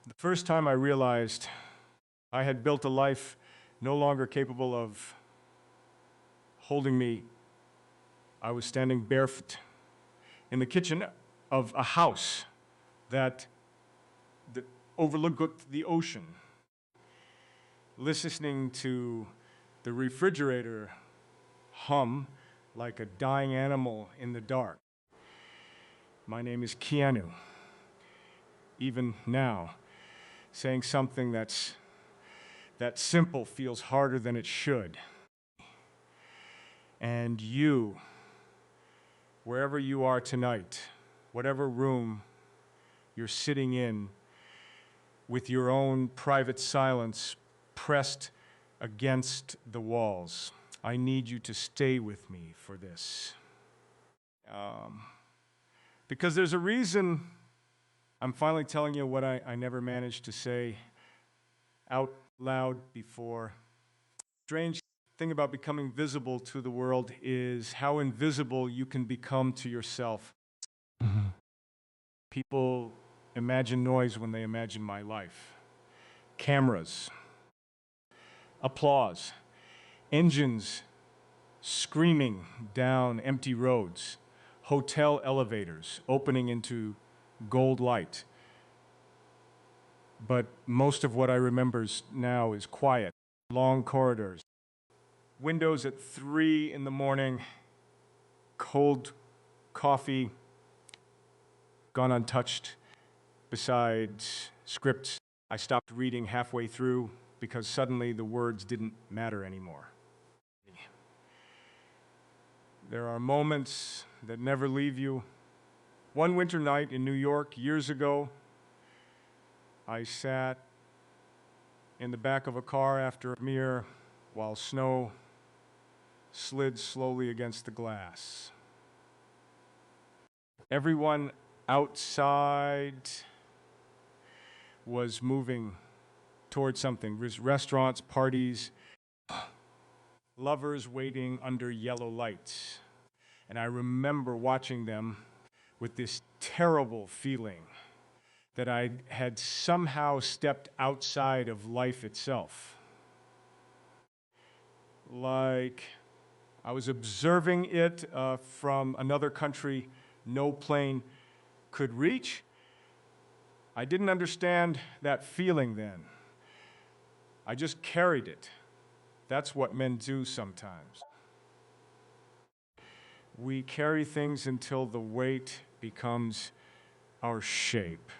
The first time I realized I had built a life no longer capable of holding me, I was standing barefoot in the kitchen of a house that overlooked the ocean, listening to the refrigerator hum like a dying animal in the dark. My name is Keanu. Even now, saying something that simple feels harder than it should. And you, wherever you are tonight, whatever room you're sitting in, with your own private silence pressed against the walls, I need you to stay with me for this. Because there's a reason I'm finally telling you what I never managed to say out loud before. Strange thing about becoming visible to the world is how invisible you can become to yourself. People imagine noise when they imagine my life. Cameras, applause, engines screaming down empty roads, hotel elevators opening into gold light. But most of what I remember now is quiet, long corridors, windows at 3 in the morning, cold coffee gone untouched, besides scripts I stopped reading halfway through because suddenly the words didn't matter anymore. There are moments that never leave you. One winter night in New York years ago, I sat in the back of a car after a premiere while snow slid slowly against the glass. Everyone outside was moving towards something. Restaurants, parties, lovers waiting under yellow lights. And I remember watching them with this terrible feeling that I had somehow stepped outside of life itself. Like I was observing it from another country no plane could reach. I didn't understand that feeling then. I just carried it. That's what men do sometimes. We carry things until the weight becomes our shape.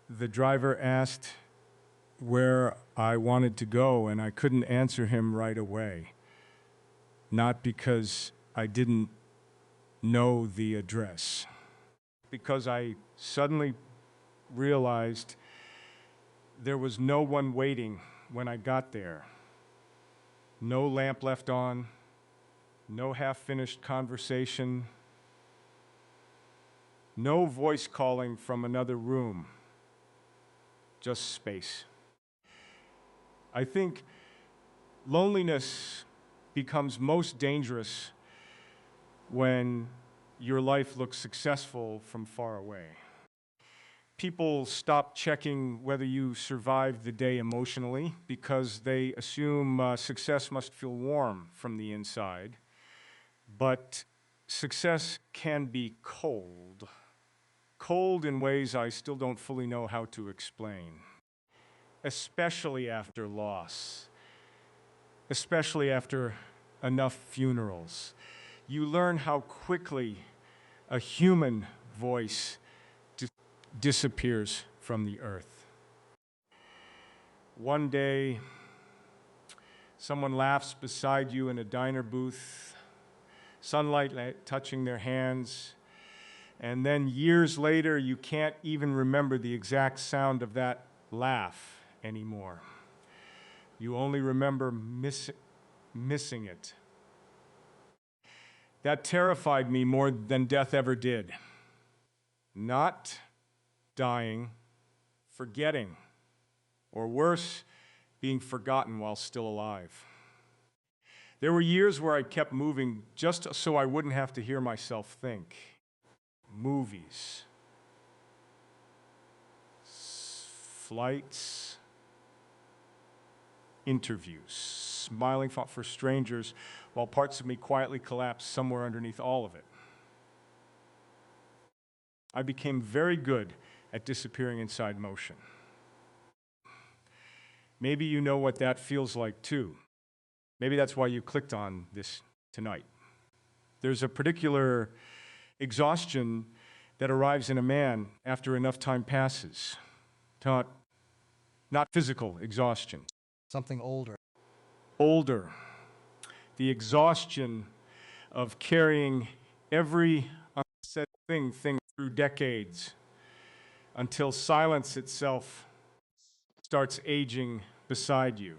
The driver asked where I wanted to go, and I couldn't answer him right away. Not because I didn't know the address, because I suddenly realized there was no one waiting when I got there. No lamp left on, no half-finished conversation, no voice calling from another room, just space. I think loneliness becomes most dangerous when your life looks successful from far away. People stop checking whether you survived the day emotionally because they assume success must feel warm from the inside. But success can be cold. Cold in ways I still don't fully know how to explain. Especially after loss. Especially after enough funerals. You learn how quickly a human voice disappears from the earth. One day, someone laughs beside you in a diner booth, sunlight touching their hands, and then years later, you can't even remember the exact sound of that laugh anymore. You only remember missing it. That terrified me more than death ever did. Not dying, forgetting, or worse, being forgotten while still alive. There were years where I kept moving just so I wouldn't have to hear myself think. Movies, flights, interviews, smiling for strangers, while parts of me quietly collapsed somewhere underneath all of it. I became very good at disappearing inside motion. Maybe you know what that feels like too. Maybe that's why you clicked on this tonight. There's a particular exhaustion that arrives in a man after enough time passes. Not physical exhaustion. Something older. Older. The exhaustion of carrying every unsaid thing through decades until silence itself starts aging beside you.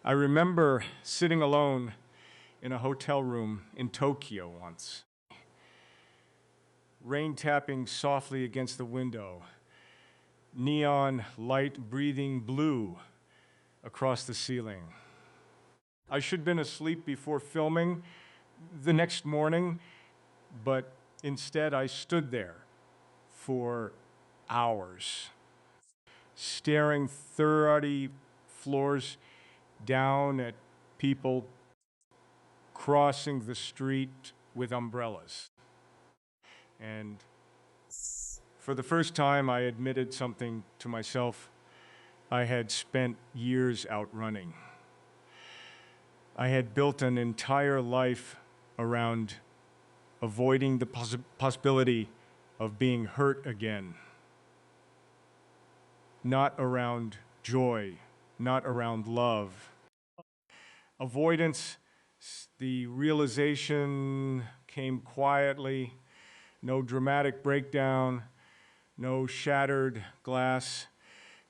I remember sitting alone in a hotel room in Tokyo once. Rain tapping softly against the window, neon light breathing blue across the ceiling. I should have been asleep before filming the next morning, but instead I stood there for hours, staring 30 floors down at people crossing the street with umbrellas. And for the first time, I admitted something to myself. I had spent years out running. I had built an entire life around avoiding the possibility of being hurt again. Not around joy, not around love. Avoidance, the realization came quietly, no dramatic breakdown, no shattered glass,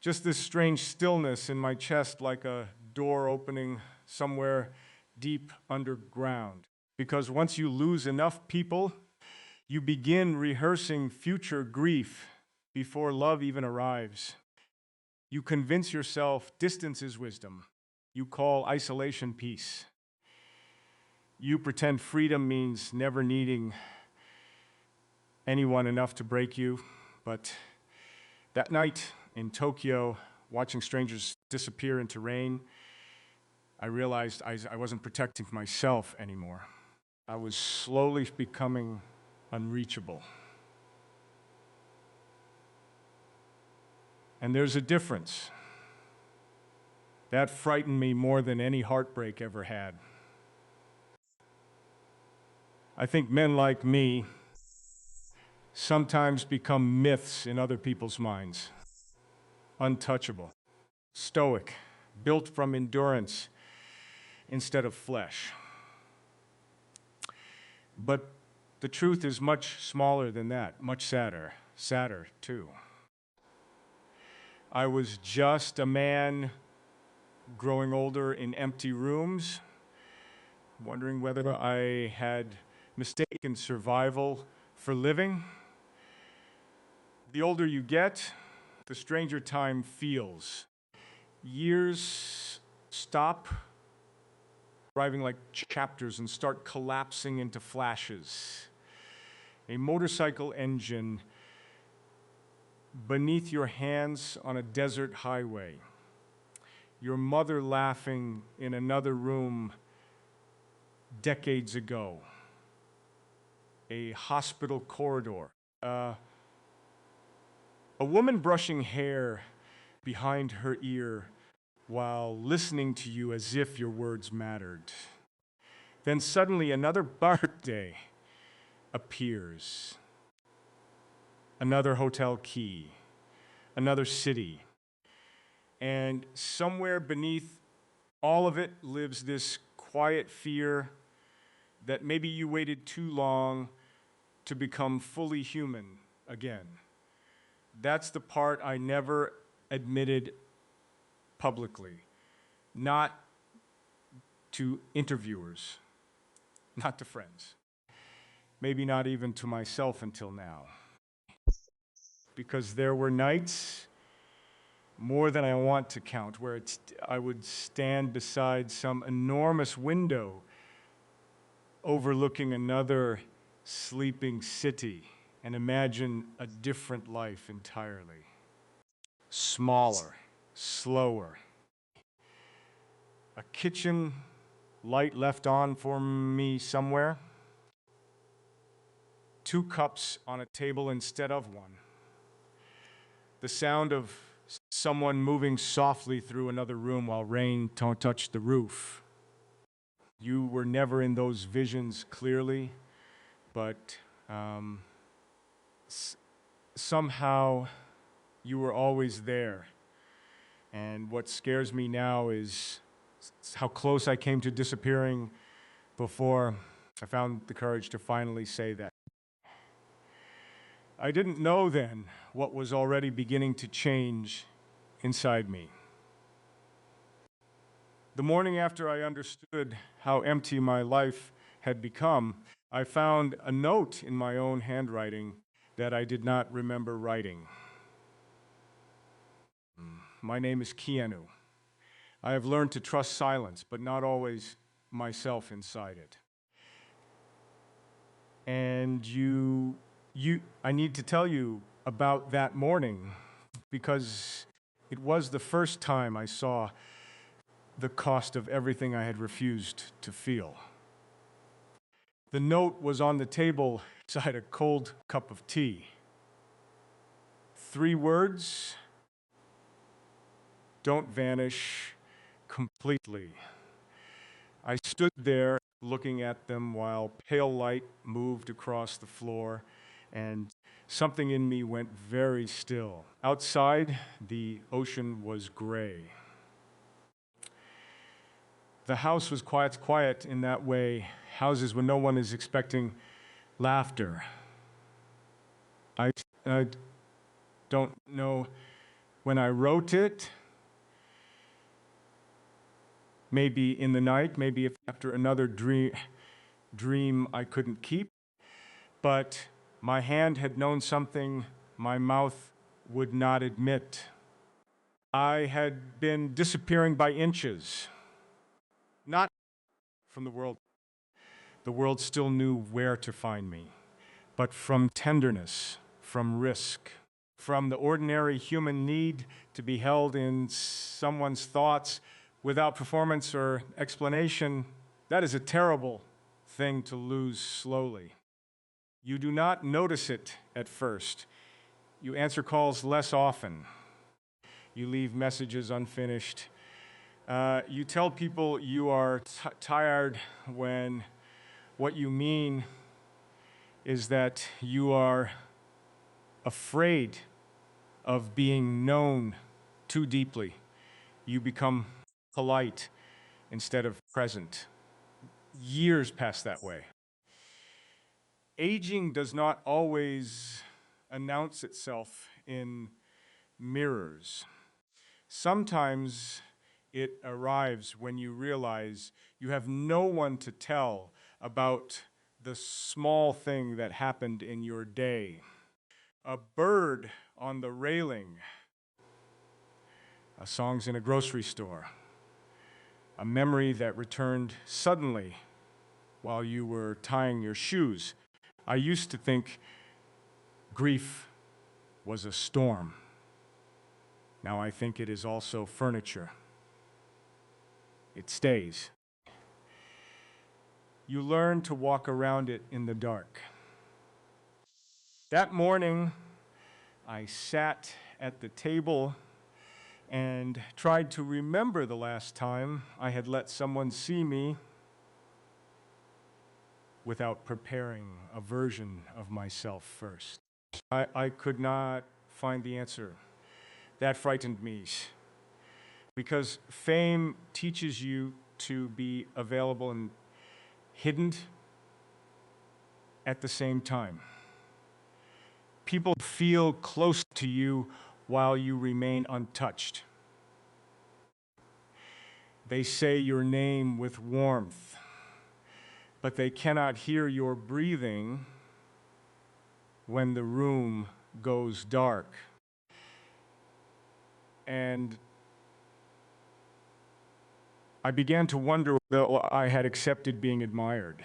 just this strange stillness in my chest like a door opening somewhere deep underground. Because once you lose enough people, you begin rehearsing future grief before love even arrives. You convince yourself distance is wisdom. You call isolation peace. You pretend freedom means never needing anyone enough to break you. But that night in Tokyo, watching strangers disappear into rain, I realized I wasn't protecting myself anymore. I was slowly becoming unreachable. And there's a difference. That frightened me more than any heartbreak ever had. I think men like me sometimes become myths in other people's minds. Untouchable, stoic, built from endurance instead of flesh. But the truth is much smaller than that, much sadder too. I was just a man growing older in empty rooms, wondering whether I had mistaken survival for living. The older you get, the stranger time feels. Years stop arriving like chapters and start collapsing into flashes. A motorcycle engine beneath your hands on a desert highway. Your mother laughing in another room decades ago. A hospital corridor. A woman brushing hair behind her ear while listening to you as if your words mattered. Then suddenly another birthday appears. Another hotel key, another city. And somewhere beneath all of it lives this quiet fear that maybe you waited too long to become fully human again. That's the part I never admitted publicly, not to interviewers, not to friends, maybe not even to myself until now. Because there were nights, more than I want to count, where I would stand beside some enormous window overlooking another sleeping city and imagine a different life entirely. smaller, slower. A kitchen light left on for me somewhere. 2 cups on a table instead of one. The sound of someone moving softly through another room while rain touched the roof. You were never in those visions clearly, but somehow you were always there. And what scares me now is how close I came to disappearing before I found the courage to finally say that. I didn't know then what was already beginning to change inside me. The morning after I understood how empty my life had become, I found a note in my own handwriting that I did not remember writing. My name is Keanu. I have learned to trust silence, but not always myself inside it. And I need to tell you about that morning because it was the first time I saw the cost of everything I had refused to feel. The note was on the table beside a cold cup of tea. 3 words: don't vanish completely. I stood there looking at them while pale light moved across the floor, and something in me went very still. Outside, the ocean was gray. The house was quiet in that way, houses when no one is expecting laughter. I don't know when I wrote it, maybe in the night, maybe after another dream I couldn't keep, but my hand had known something my mouth would not admit. I had been disappearing by inches, not from the world. The world still knew where to find me, but from tenderness, from risk, from the ordinary human need to be held in someone's thoughts without performance or explanation. That is a terrible thing to lose slowly. You do not notice it at first. You answer calls less often. You leave messages unfinished. You tell people you are tired when what you mean is that you are afraid of being known too deeply. You become polite instead of present. Years pass that way. Aging does not always announce itself in mirrors. Sometimes it arrives when you realize you have no one to tell about the small thing that happened in your day. A bird on the railing, songs in a grocery store, a memory that returned suddenly while you were tying your shoes. I used to think grief was a storm. Now I think it is also furniture. It stays. You learn to walk around it in the dark. That morning, I sat at the table and tried to remember the last time I had let someone see me without preparing a version of myself first. I could not find the answer. That frightened me, because fame teaches you to be available and hidden at the same time. People feel close to you while you remain untouched. They say your name with warmth, but they cannot hear your breathing when the room goes dark. And I began to wonder whether I had accepted being admired,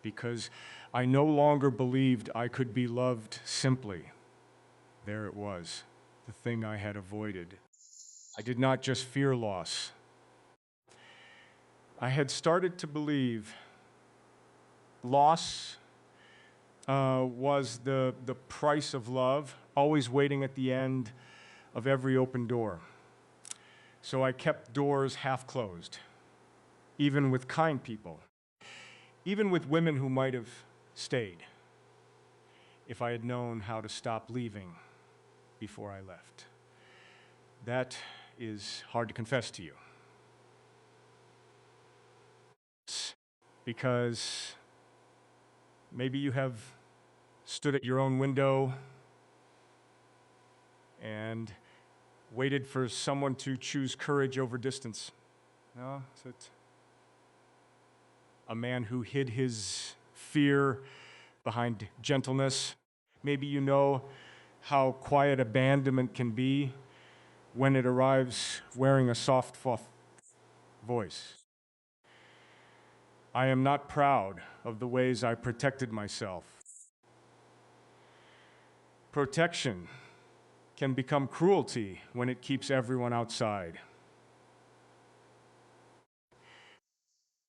because I no longer believed I could be loved simply. There it was. the thing I had avoided. I did not just fear loss. I had started to believe loss was the price of love, always waiting at the end of every open door. So I kept doors half closed, even with kind people, even with women who might have stayed if I had known how to stop leaving before I left. That is hard to confess to you. Because maybe you have stood at your own window and waited for someone to choose courage over distance. No, is it a man who hid his fear behind gentleness? Maybe you know how quiet abandonment can be when it arrives wearing a soft voice. I am not proud of the ways I protected myself. Protection can become cruelty when it keeps everyone outside.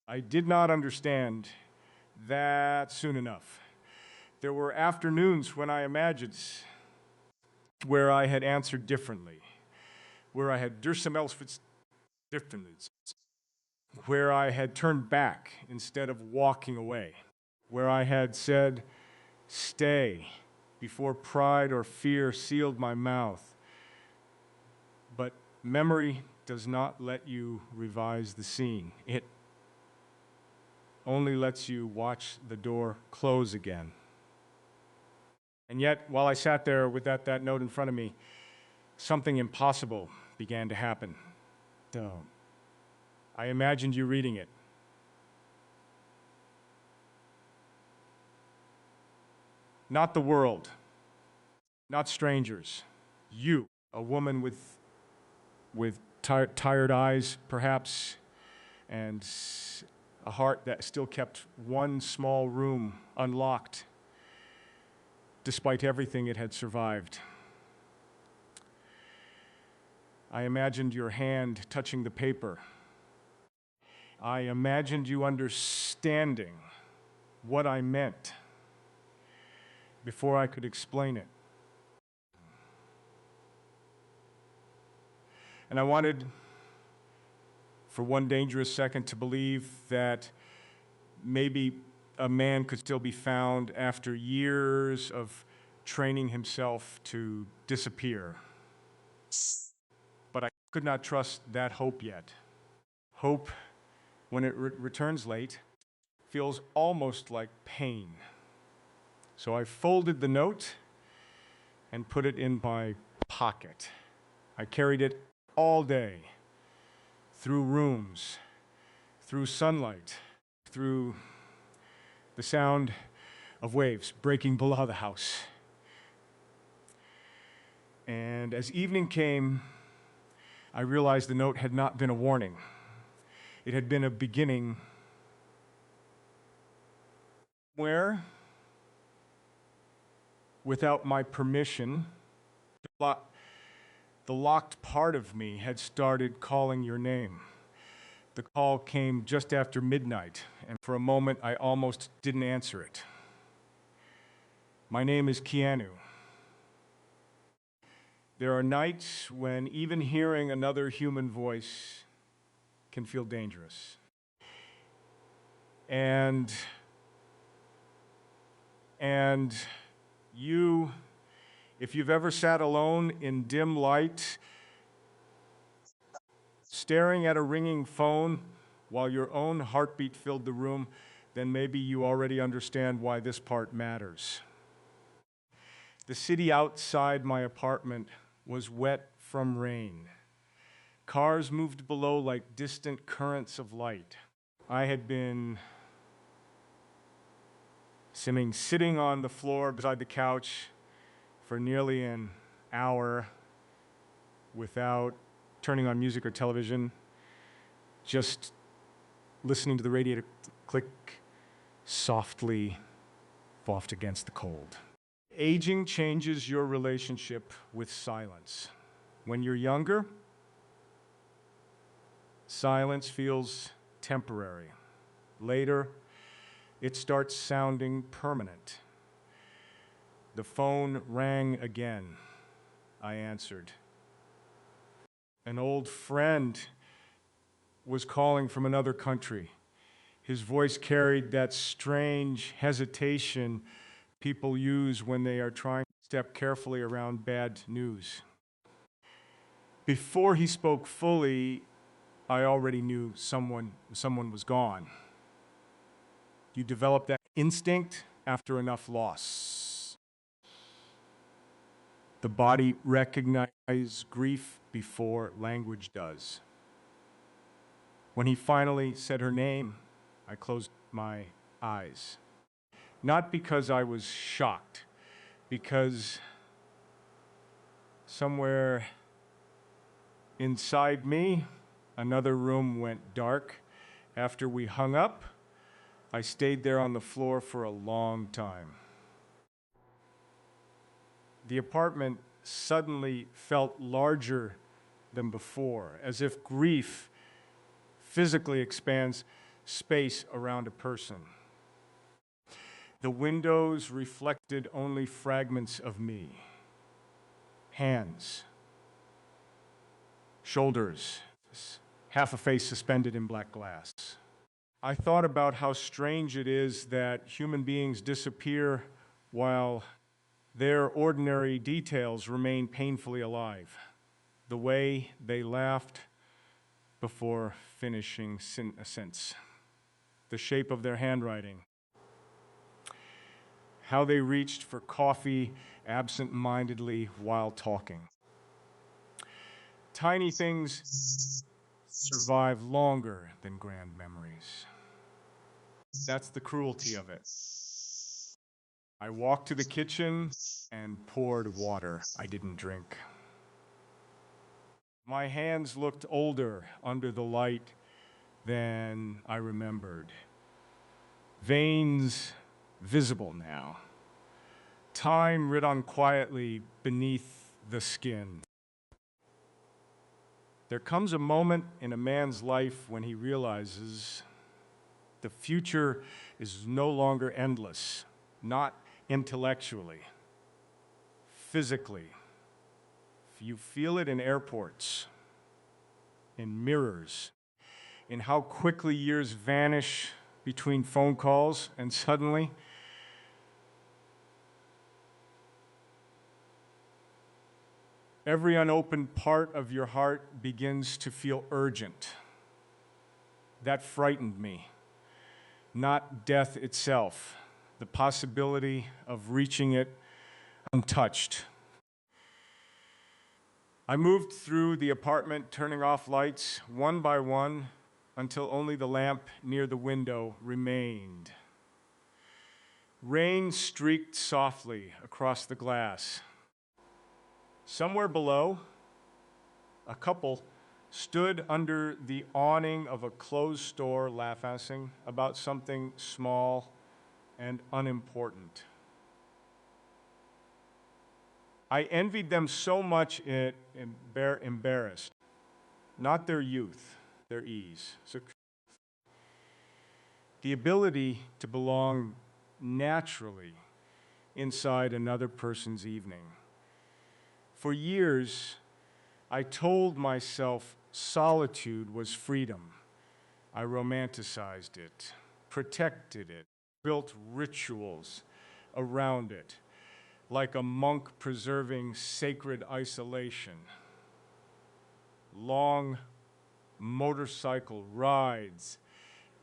I did not understand that soon enough. There were afternoons when I imagined where I had answered differently, where I had differently, where I had turned back instead of walking away, where I had said, "Stay," before pride or fear sealed my mouth. But memory does not let you revise the scene. It only lets you watch the door close again. And yet, while I sat there with that note in front of me, something impossible began to happen. I imagined you reading it. Not the world, not strangers. You, a woman with tired eyes, perhaps, and a heart that still kept one small room unlocked, despite everything it had survived. I imagined your hand touching the paper. I imagined you understanding what I meant before I could explain it. And I wanted, for one dangerous second, to believe that maybe a man could still be found after years of training himself to disappear. But I could not trust that hope yet. Hope, when it returns late, feels almost like pain. So I folded the note and put it in my pocket. I carried it all day, through rooms, through sunlight, through the sound of waves breaking below the house. And as evening came, I realized the note had not been a warning. It had been a beginning where, without my permission, the locked part of me had started calling your name. The call came just after midnight, and for a moment I almost didn't answer it. My name is Keanu. There are nights when even hearing another human voice can feel dangerous. And you, if you've ever sat alone in dim light, staring at a ringing phone while your own heartbeat filled the room, then maybe you already understand why this part matters. The city outside my apartment was wet from rain. Cars moved below like distant currents of light. I had been sitting on the floor beside the couch for nearly an hour without turning on music or television, just listening to the radiator click softly, waft against the cold. Aging changes your relationship with silence. When you're younger, silence feels temporary. Later, it starts sounding permanent. The phone rang again. I answered. An old friend was calling from another country. His voice carried that strange hesitation people use when they are trying to step carefully around bad news. Before he spoke fully, I already knew someone was gone. You develop that instinct after enough loss. The body recognizes grief before language does. When he finally said her name, I closed my eyes. Not because I was shocked, because somewhere inside me, another room went dark. After we hung up, I stayed there on the floor for a long time. The apartment suddenly felt larger than before, as if grief physically expands space around a person. The windows reflected only fragments of me. Hands, shoulders, half a face suspended in black glass. I thought about how strange it is that human beings disappear while their ordinary details remain painfully alive. The way they laughed before finishing a sentence, the shape of their handwriting, how they reached for coffee absent-mindedly while talking. Tiny things survive longer than grand memories. That's the cruelty of it. I walked to the kitchen and poured water I didn't drink. My hands looked older under the light than I remembered. Veins visible now. Time writ on quietly beneath the skin. There comes a moment in a man's life when he realizes the future is no longer endless, not intellectually, physically. You feel it in airports, in mirrors, in how quickly years vanish between phone calls, and suddenly, every unopened part of your heart begins to feel urgent. That frightened me. Not death itself, the possibility of reaching it untouched. I moved through the apartment, turning off lights one by one until only the lamp near the window remained. Rain streaked softly across the glass. Somewhere below, a couple stood under the awning of a closed store laughing about something small and unimportant. I envied them so much it embarrassed. Not their youth, their ease. So the ability to belong naturally inside another person's evening. For years, I told myself solitude was freedom. I romanticized it, protected it, built rituals around it, like a monk preserving sacred isolation. Long motorcycle rides,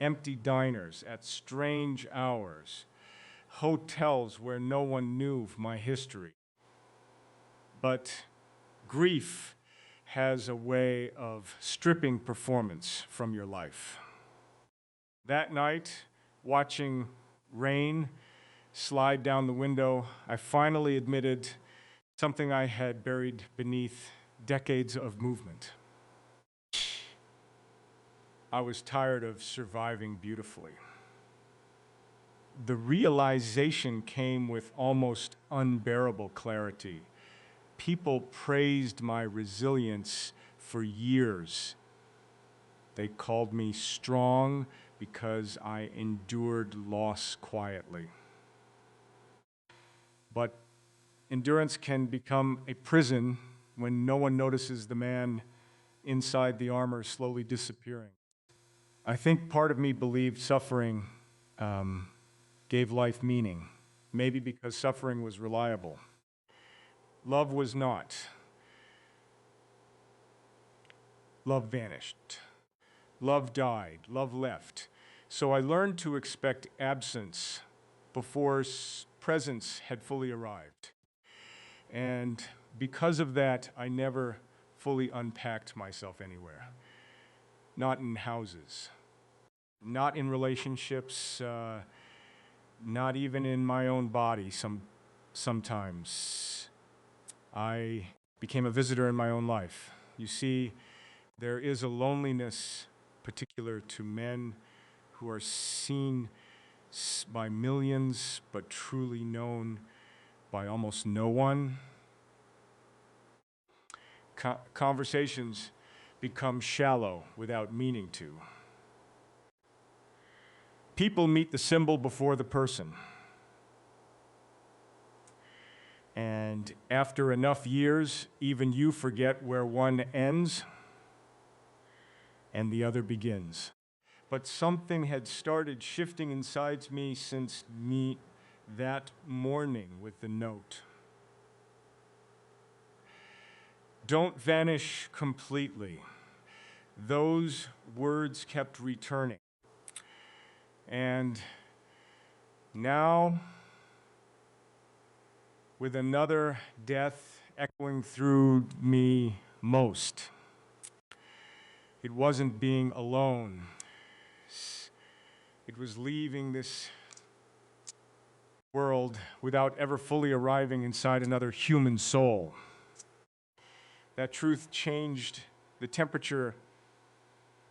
empty diners at strange hours, hotels where no one knew my history. But grief has a way of stripping performance from your life. That night, watching rain slide down the window, I finally admitted something I had buried beneath decades of movement. I was tired of surviving beautifully. the realization came with almost unbearable clarity. People praised my resilience for years. They called me strong because I endured loss quietly. But endurance can become a prison when no one notices the man inside the armor slowly disappearing. I think part of me believed suffering gave life meaning, maybe because suffering was reliable. Love was not. Love vanished. Love died. Love left. So I learned to expect absence before presence had fully arrived. And because of that, I never fully unpacked myself anywhere. Not in houses, not in relationships, not even in my own body sometimes. I became a visitor in my own life. You see, there is a loneliness particular to men who are seen by millions but truly known by almost no one. Conversations become shallow without meaning to. People meet the symbol before the person. And after enough years, even you forget where one ends and the other begins. But something had started shifting inside me since that morning with the note. Don't vanish completely. Those words kept returning. And now, with another death echoing through me most, it wasn't being alone. It was leaving this world without ever fully arriving inside another human soul. That truth changed the temperature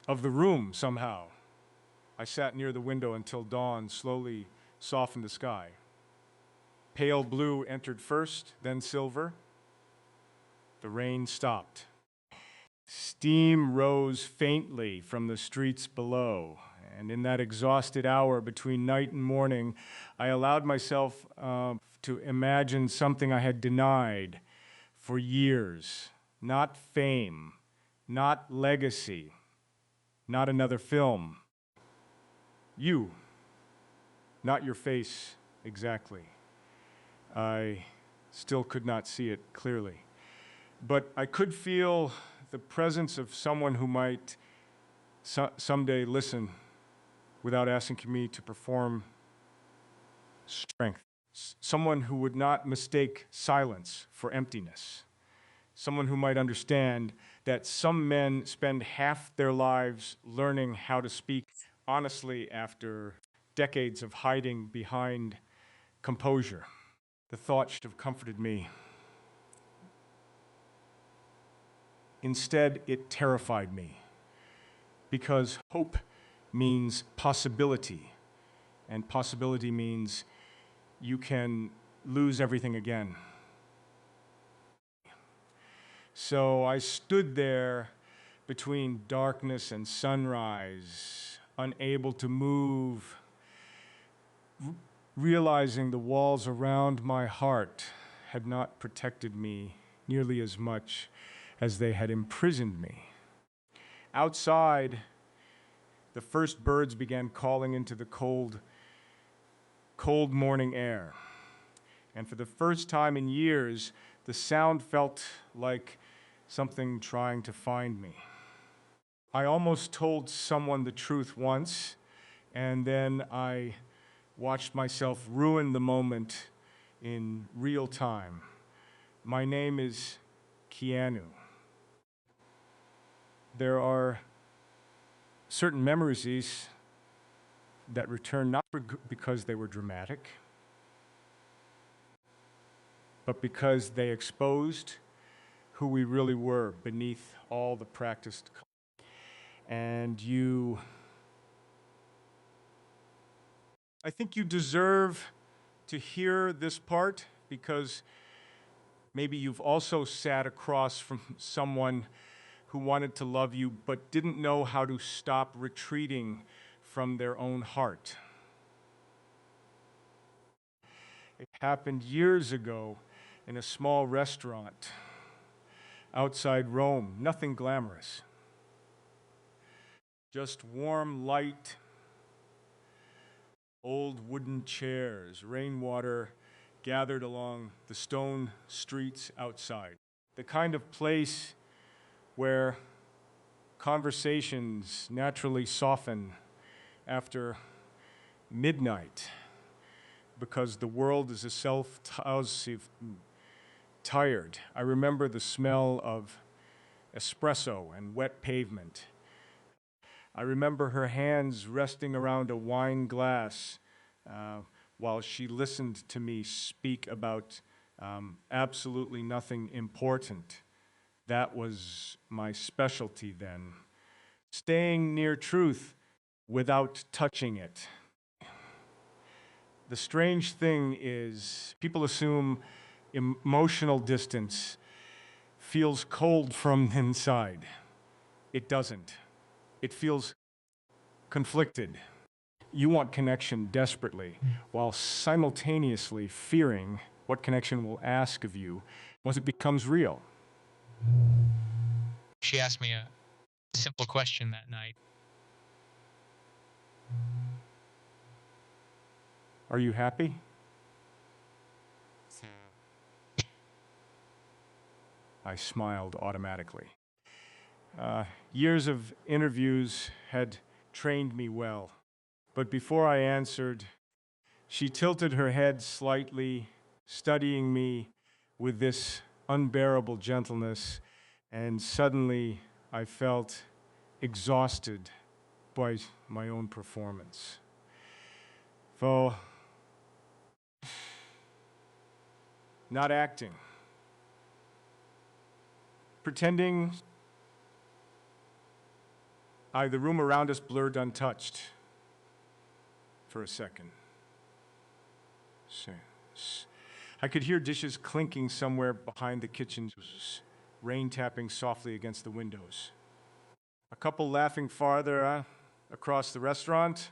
of the room somehow. I sat near the window until dawn slowly softened the sky. Pale blue entered first, then silver. The rain stopped. Steam rose faintly from the streets below, and in that exhausted hour between night and morning, I allowed myself to imagine something I had denied for years. Not fame, not legacy, not another film. You, not your face exactly. I still could not see it clearly. But I could feel the presence of someone who might someday listen without asking me to perform strength. Someone who would not mistake silence for emptiness. Someone who might understand that some men spend half their lives learning how to speak honestly after decades of hiding behind composure. The thought should have comforted me. Instead, it terrified me, because hope means possibility, and possibility means you can lose everything again. So I stood there between darkness and sunrise, unable to move, realizing the walls around my heart had not protected me nearly as much as they had imprisoned me. Outside, the first birds began calling into the cold morning air. And for the first time in years, the sound felt like something trying to find me. I almost told someone the truth once, and then I watched myself ruin the moment in real time. My name is Keanu. There are certain memories that return not because they were dramatic, but because they exposed who we really were beneath all the practiced. And I think you deserve to hear this part because maybe you've also sat across from someone who wanted to love you but didn't know how to stop retreating from their own heart. It happened years ago in a small restaurant outside Rome, nothing glamorous. Just warm light, old wooden chairs, rainwater gathered along the stone streets outside. The kind of place where conversations naturally soften after midnight because the world is a tired. I remember the smell of espresso and wet pavement. I remember her hands resting around a wine glass while she listened to me speak about absolutely nothing important. That was my specialty then. Staying near truth without touching it. The strange thing is, people assume emotional distance feels cold from inside. It doesn't. It feels conflicted. You want connection desperately, while simultaneously fearing what connection will ask of you once it becomes real. She asked me a simple question that night. Are you happy? I smiled automatically. Years of interviews had trained me well, but before I answered, she tilted her head slightly, studying me with this unbearable gentleness, and suddenly I felt exhausted by my own performance. For not acting, pretending the room around us blurred untouched for a second. I could hear dishes clinking somewhere behind the kitchen, rain tapping softly against the windows. A couple laughing farther across the restaurant,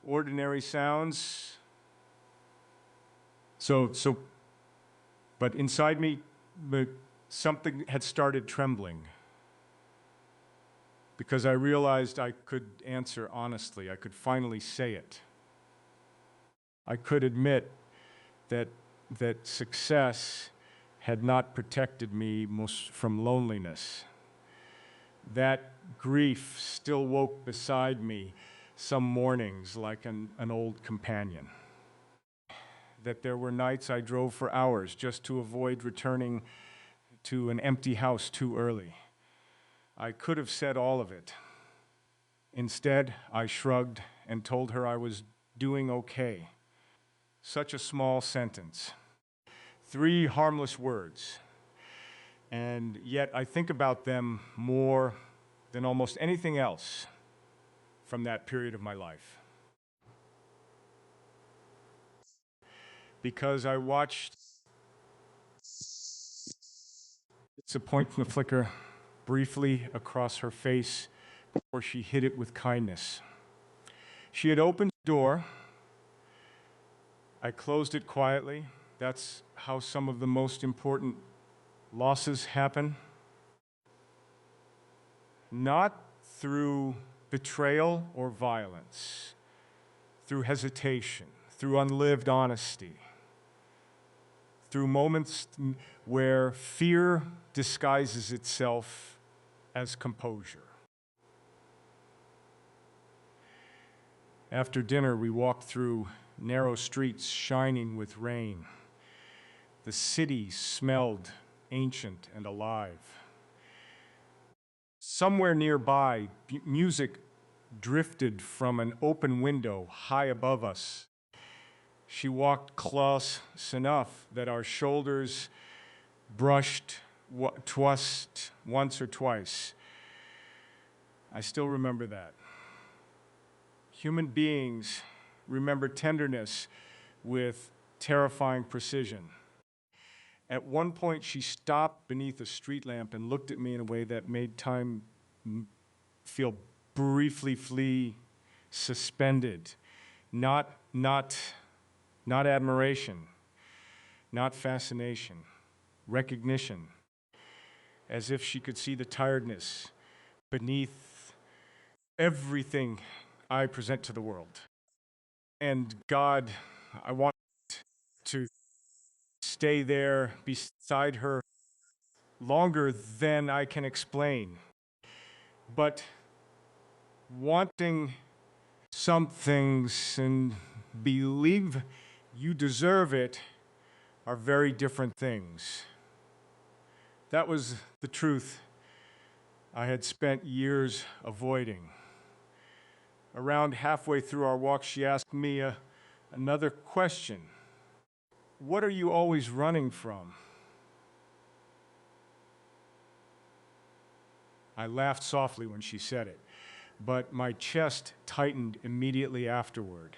ordinary sounds. But inside me, something had started trembling because I realized I could answer honestly. I could finally say it. I could admit that success had not protected me from loneliness. That grief still woke beside me some mornings like an old companion. That there were nights I drove for hours just to avoid returning to an empty house too early. I could have said all of it. Instead, I shrugged and told her I was doing okay. Such a small sentence. 3 harmless words. And yet I think about them more than almost anything else from that period of my life. Because I watched disappointment flicker briefly across her face before she hid it with kindness. She had opened the door. I closed it quietly. That's how some of the most important losses happen. Not through betrayal or violence, through hesitation, through unlived honesty, through moments where fear disguises itself as composure. After dinner, we walked through narrow streets shining with rain. The city smelled ancient and alive. Somewhere nearby, music drifted from an open window high above us. She walked close enough that our shoulders brushed once or twice. I still remember that. Human beings remember tenderness with terrifying precision. At one point, she stopped beneath a street lamp and looked at me in a way that made time feel briefly flee suspended. Not admiration, not fascination, recognition, as if she could see the tiredness beneath everything I present to the world. And God, I want to stay there beside her longer than I can explain. But wanting some things and believe you deserve it are very different things. That was the truth I had spent years avoiding. Around halfway through our walk, she asked me another question. What are you always running from? I laughed softly when she said it, but my chest tightened immediately afterward.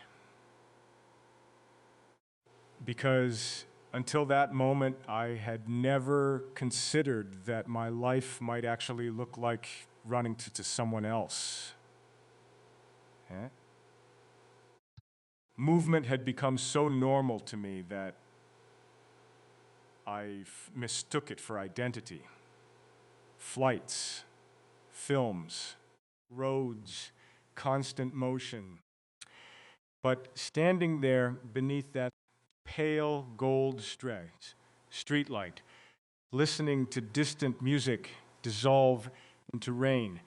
Because until that moment, I had never considered that my life might actually look like running to someone else. Movement had become so normal to me that I mistook it for identity. Flights, films, roads, constant motion. But standing there beneath that pale gold streetlight, listening to distant music dissolve into rain,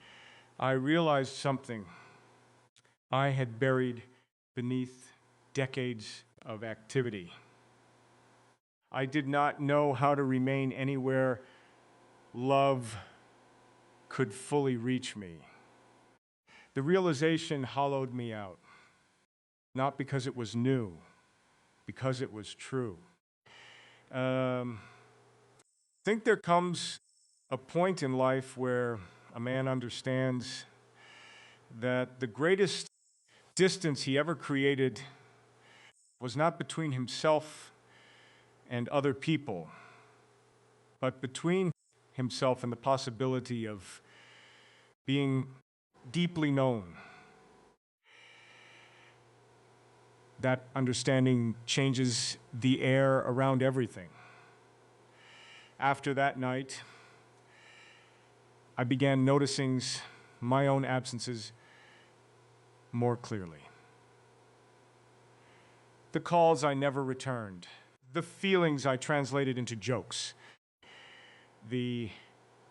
I realized something I had buried beneath decades of activity. I did not know how to remain anywhere love could fully reach me. The realization hollowed me out, not because it was new, because it was true. I think there comes a point in life where a man understands that the greatest distance he ever created was not between himself and other people, but between himself and the possibility of being deeply known. That understanding changes the air around everything. After that night, I began noticing my own absences more clearly. The calls I never returned, the feelings I translated into jokes, the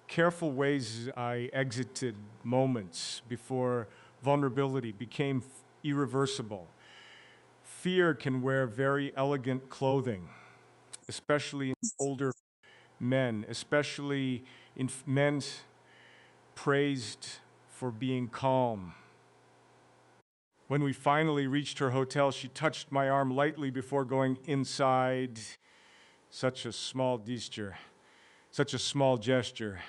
careful ways I exited moments before vulnerability became irreversible. Fear can wear very elegant clothing, especially in older men, especially in men praised for being calm. When we finally reached her hotel, she touched my arm lightly before going inside. Such a small gesture, such a small gesture.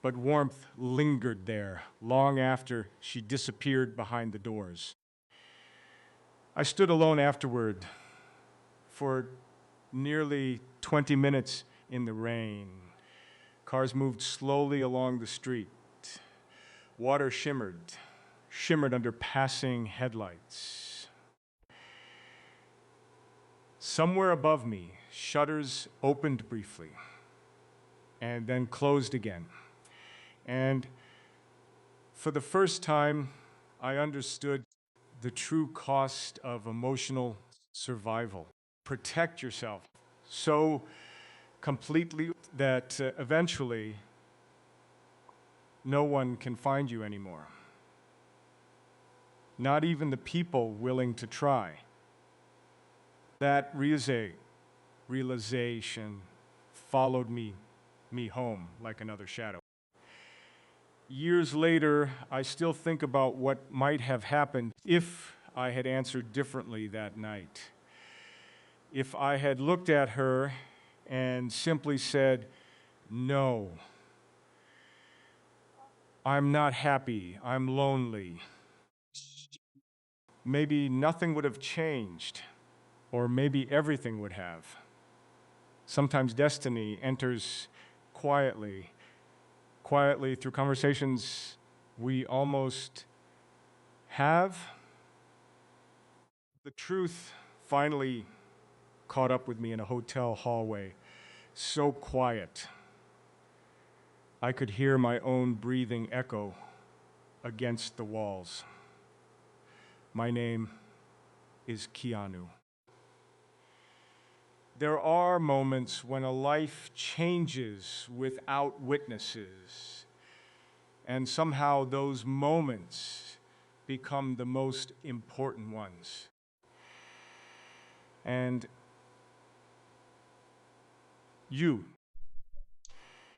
But warmth lingered there long after she disappeared behind the doors. I stood alone afterward for nearly 20 minutes in the rain. Cars moved slowly along the street. Water shimmered under passing headlights. Somewhere above me, shutters opened briefly and then closed again. And for the first time, I understood the true cost of emotional survival. Protect yourself so completely that eventually no one can find you anymore. Not even the people willing to try. That realization followed me home like another shadow. Years later, I still think about what might have happened if I had answered differently that night. If I had looked at her and simply said, no. I'm not happy. I'm lonely. Maybe nothing would have changed, or maybe everything would have. Sometimes destiny enters quietly, quietly through conversations we almost have. The truth finally caught up with me in a hotel hallway, so quiet. I could hear my own breathing echo against the walls. My name is Keanu. There are moments when a life changes without witnesses, and somehow those moments become the most important ones. And you,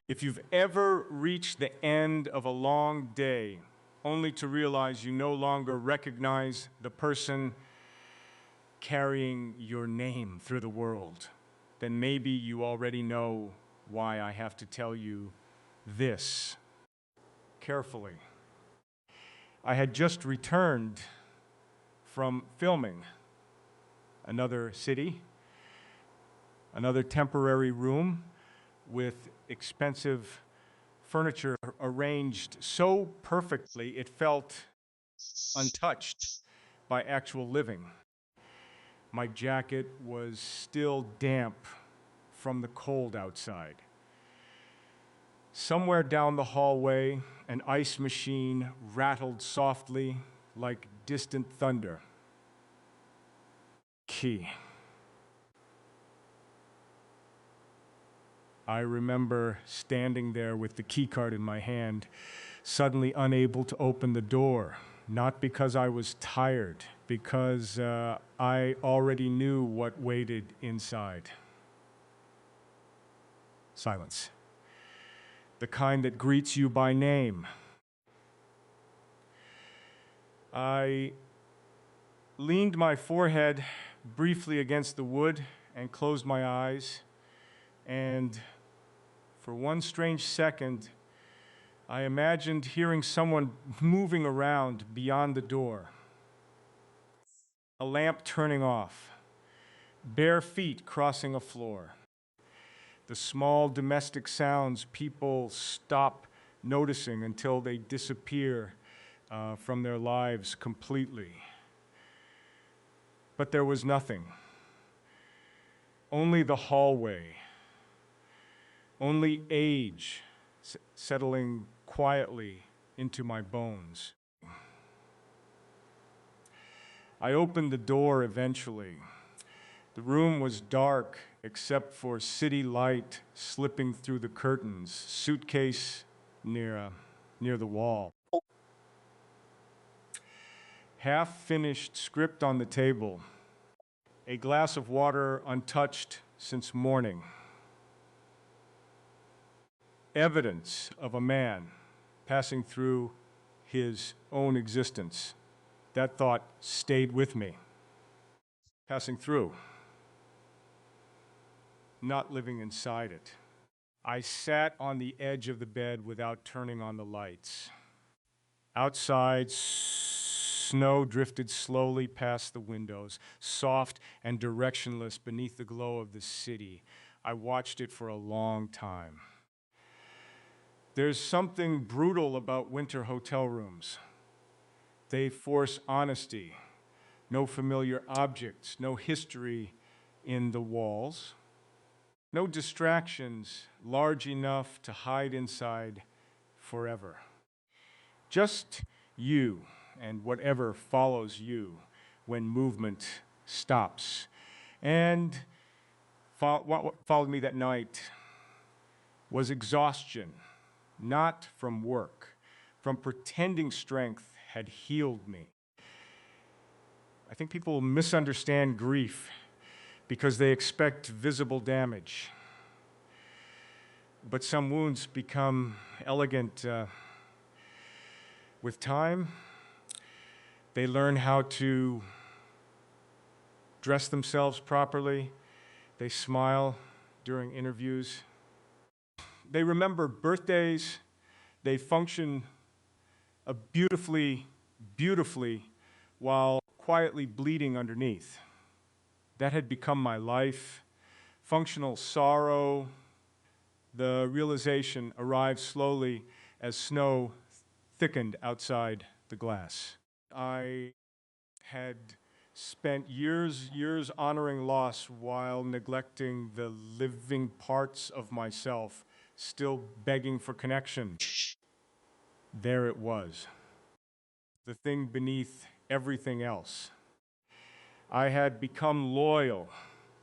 if you've ever reached the end of a long day only to realize you no longer recognize the person carrying your name through the world, then maybe you already know why I have to tell you this carefully. I had just returned from filming another city, another temporary room with expensive furniture arranged so perfectly it felt untouched by actual living. My jacket was still damp from the cold outside. Somewhere down the hallway, an ice machine rattled softly like distant thunder. Key. I remember standing there with the key card in my hand, suddenly unable to open the door, not because I was tired, because I already knew what waited inside. Silence. The kind that greets you by name. I leaned my forehead briefly against the wood and closed my eyes, and for one strange second, I imagined hearing someone moving around beyond the door. A lamp turning off, bare feet crossing a floor. The small domestic sounds people stop noticing until they disappear from their lives completely. But there was nothing. Only the hallway. Only age settling quietly into my bones. I opened the door eventually. The room was dark except for city light slipping through the curtains, suitcase near the wall. Half-finished script on the table, a glass of water untouched since morning. Evidence of a man passing through his own existence. That thought stayed with me. Passing through, not living inside it. I sat on the edge of the bed without turning on the lights. Outside, snow drifted slowly past the windows, soft and directionless beneath the glow of the city. I watched it for a long time. There's something brutal about winter hotel rooms. They force honesty. No familiar objects, no history in the walls, no distractions large enough to hide inside forever. Just you and whatever follows you when movement stops. And what followed me that night was exhaustion, not from work, from pretending strength had healed me. I think people misunderstand grief because they expect visible damage. But some wounds become elegant with time. They learn how to dress themselves properly. They smile during interviews. They remember birthdays. They function beautifully, beautifully, while quietly bleeding underneath. That had become my life. Functional sorrow, the realization arrived slowly as snow thickened outside the glass. I had spent years honoring loss while neglecting the living parts of myself, still begging for connection. There it was, the thing beneath everything else. I had become loyal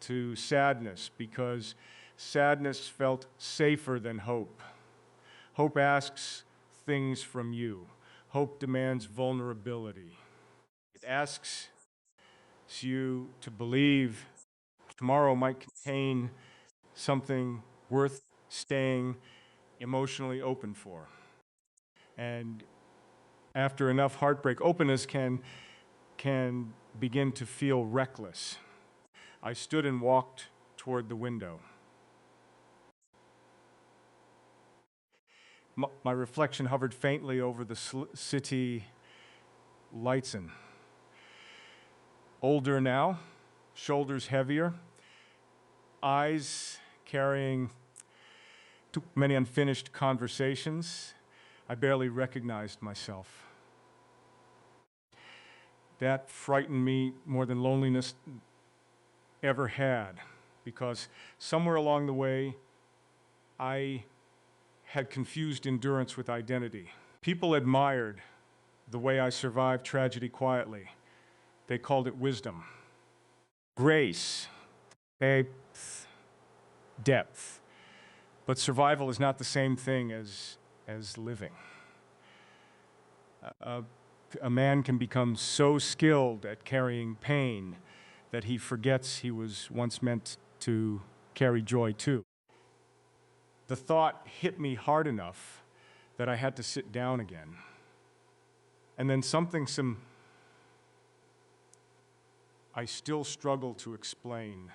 to sadness because sadness felt safer than hope. Hope asks things from you. Hope demands vulnerability. It asks you to believe tomorrow might contain something worth staying emotionally open for. And after enough heartbreak, openness can begin to feel reckless. I stood and walked toward the window. My reflection hovered faintly over the city lights. And older now, shoulders heavier, eyes carrying too many unfinished conversations. I barely recognized myself. That frightened me more than loneliness ever had, because somewhere along the way, I had confused endurance with identity. People admired the way I survived tragedy quietly. They called it wisdom, grace, depth. But survival is not the same thing as living. A man can become so skilled at carrying pain that he forgets he was once meant to carry joy too. The thought hit me hard enough that I had to sit down again. And then I still struggle to explain.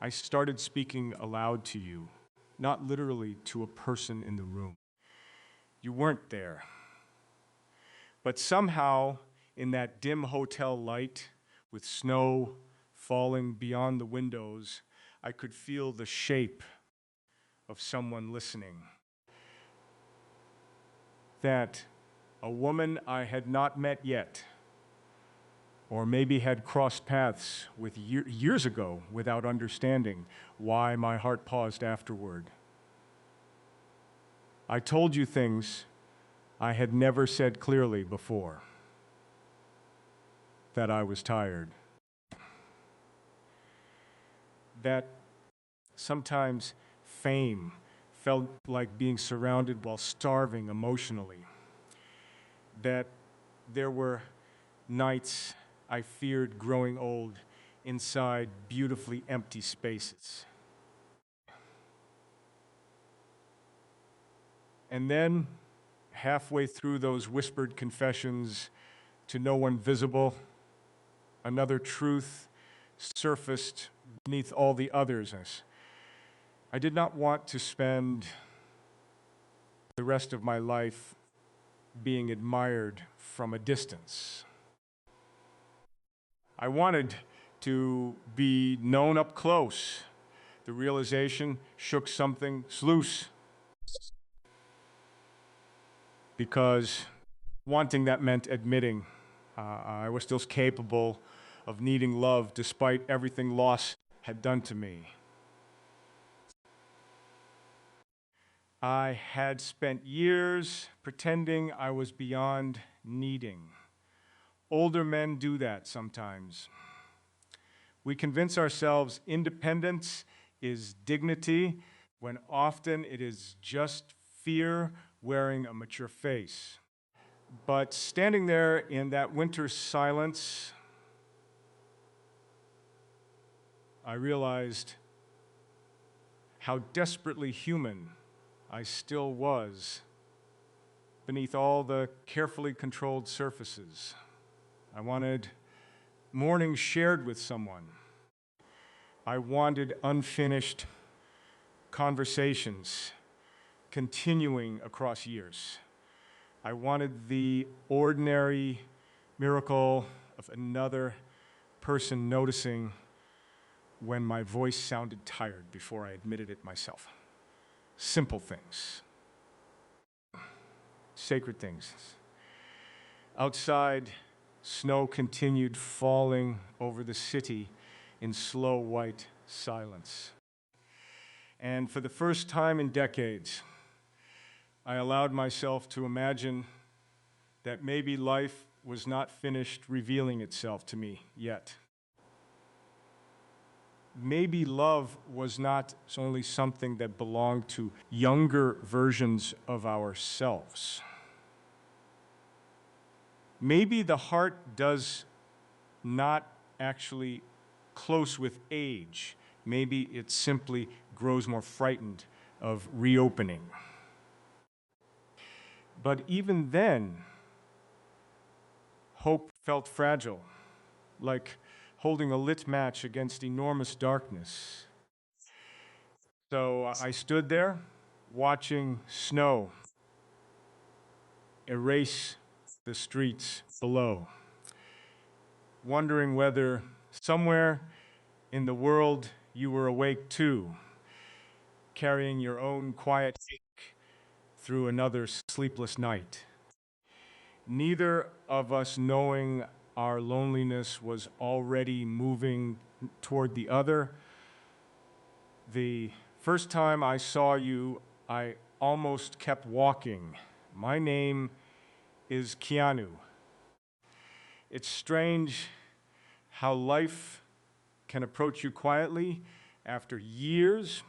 I started speaking aloud to you, not literally to a person in the room. You weren't there. But somehow, in that dim hotel light, with snow falling beyond the windows, I could feel the shape of someone listening. That a woman I had not met yet, or maybe had crossed paths with years ago without understanding why my heart paused afterward. I told you things I had never said clearly before. That I was tired. That sometimes fame felt like being surrounded while starving emotionally. That there were nights I feared growing old inside beautifully empty spaces. And then, halfway through those whispered confessions to no one visible, another truth surfaced beneath all the others. I did not want to spend the rest of my life being admired from a distance. I wanted to be known up close. The realization shook something loose. Because wanting that meant admitting I was still capable of needing love despite everything loss had done to me. I had spent years pretending I was beyond needing. Older men do that sometimes. We convince ourselves independence is dignity, when often it is just fear wearing a mature face. But standing there in that winter silence, I realized how desperately human I still was beneath all the carefully controlled surfaces. I wanted mornings shared with someone. I wanted unfinished conversations continuing across years. I wanted the ordinary miracle of another person noticing when my voice sounded tired before I admitted it myself. Simple things, sacred things. Outside, snow continued falling over the city in slow white silence. And for the first time in decades, I allowed myself to imagine that maybe life was not finished revealing itself to me yet. Maybe love was not only something that belonged to younger versions of ourselves. Maybe the heart does not actually close with age. Maybe it simply grows more frightened of reopening. But even then, hope felt fragile, like holding a lit match against enormous darkness. So I stood there, watching snow erase the streets below, wondering whether somewhere in the world you were awake too, carrying your own quiet ache through another sleepless night. Neither of us knowing our loneliness was already moving toward the other. The first time I saw you, I almost kept walking. My name is Keanu. It's strange how life can approach you quietly after years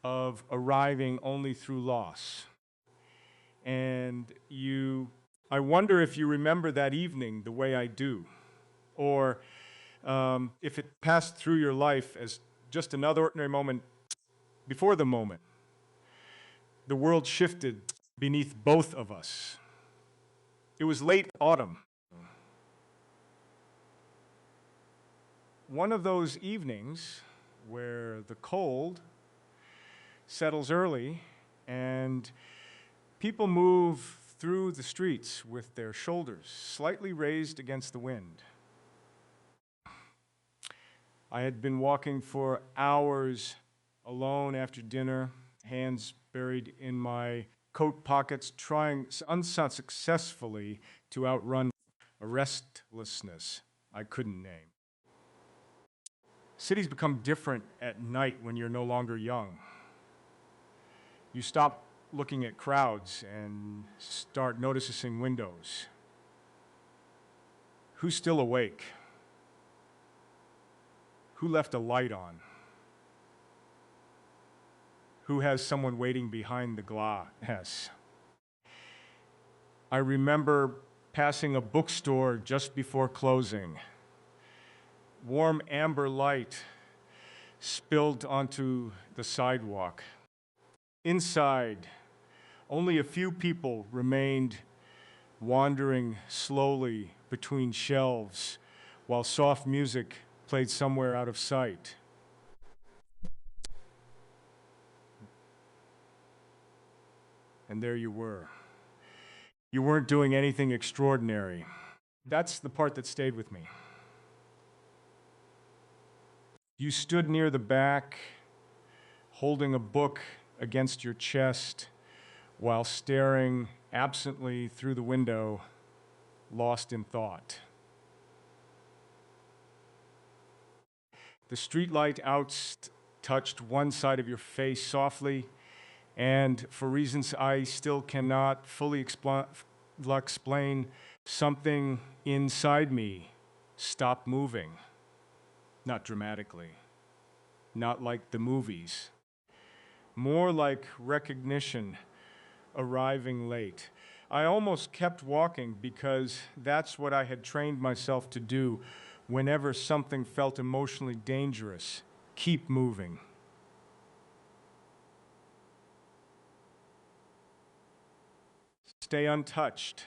of arriving only through loss. And I wonder if you remember that evening the way I do, or if it passed through your life as just another ordinary moment before the moment. The world shifted beneath both of us. It was late autumn. One of those evenings where the cold settles early and people move through the streets with their shoulders slightly raised against the wind. I had been walking for hours alone after dinner, hands buried in my coat pockets, trying unsuccessfully to outrun a restlessness I couldn't name. Cities become different at night when you're no longer young. You stop looking at crowds and start noticing windows. Who's still awake? Who left a light on? Who has someone waiting behind the glass? I remember passing a bookstore just before closing. Warm amber light spilled onto the sidewalk. Inside, only a few people remained wandering slowly between shelves while soft music played somewhere out of sight. And there you were. You weren't doing anything extraordinary. That's the part that stayed with me. You stood near the back, holding a book against your chest while staring absently through the window, lost in thought. The streetlight touched one side of your face softly, and for reasons I still cannot fully explain, something inside me stopped moving. Not dramatically, not like the movies, more like recognition arriving late. I almost kept walking because that's what I had trained myself to do whenever something felt emotionally dangerous. Keep moving. Stay untouched.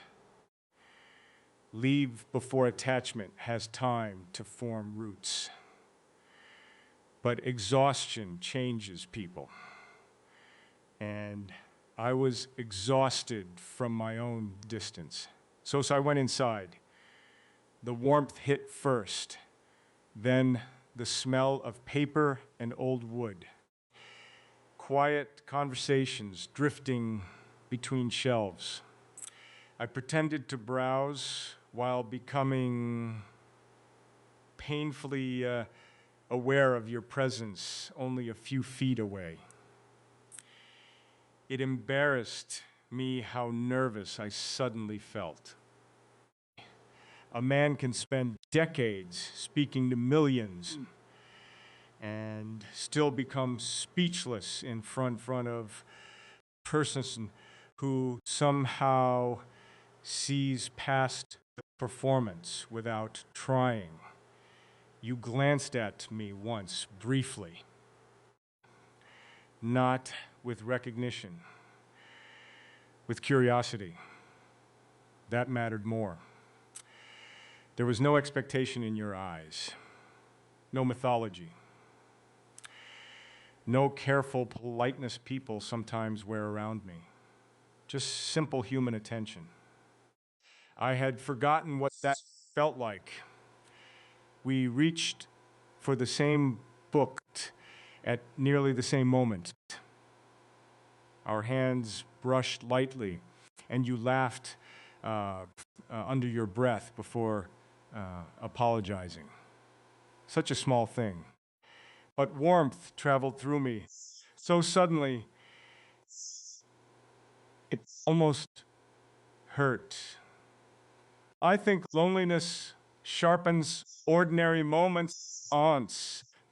Leave before attachment has time to form roots. But exhaustion changes people. And I was exhausted from my own distance. So I went inside. The warmth hit first, then the smell of paper and old wood. Quiet conversations drifting between shelves. I pretended to browse while becoming painfully aware of your presence only a few feet away. It embarrassed me how nervous I suddenly felt. A man can spend decades speaking to millions and still become speechless in front of a person who somehow sees past the performance without trying. You glanced at me once, briefly, not with recognition, with curiosity. That mattered more. There was no expectation in your eyes, no mythology, no careful politeness people sometimes wear around me, just simple human attention. I had forgotten what that felt like. We reached for the same book at nearly the same moment. Our hands brushed lightly, and you laughed under your breath before apologizing. Such a small thing. But warmth traveled through me so suddenly, it almost hurt. I think loneliness sharpens ordinary moments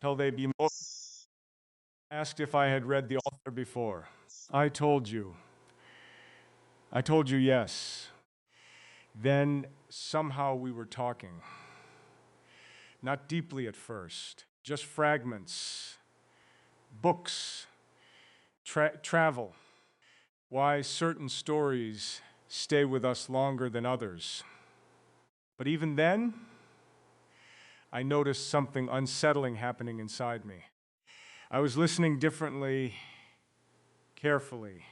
till they be more. Asked if I had read the author before. I told you. I told you yes. Then somehow we were talking. Not deeply at first, just fragments, books, travel, why certain stories stay with us longer than others. But even then, I noticed something unsettling happening inside me. I was listening differently, carefully,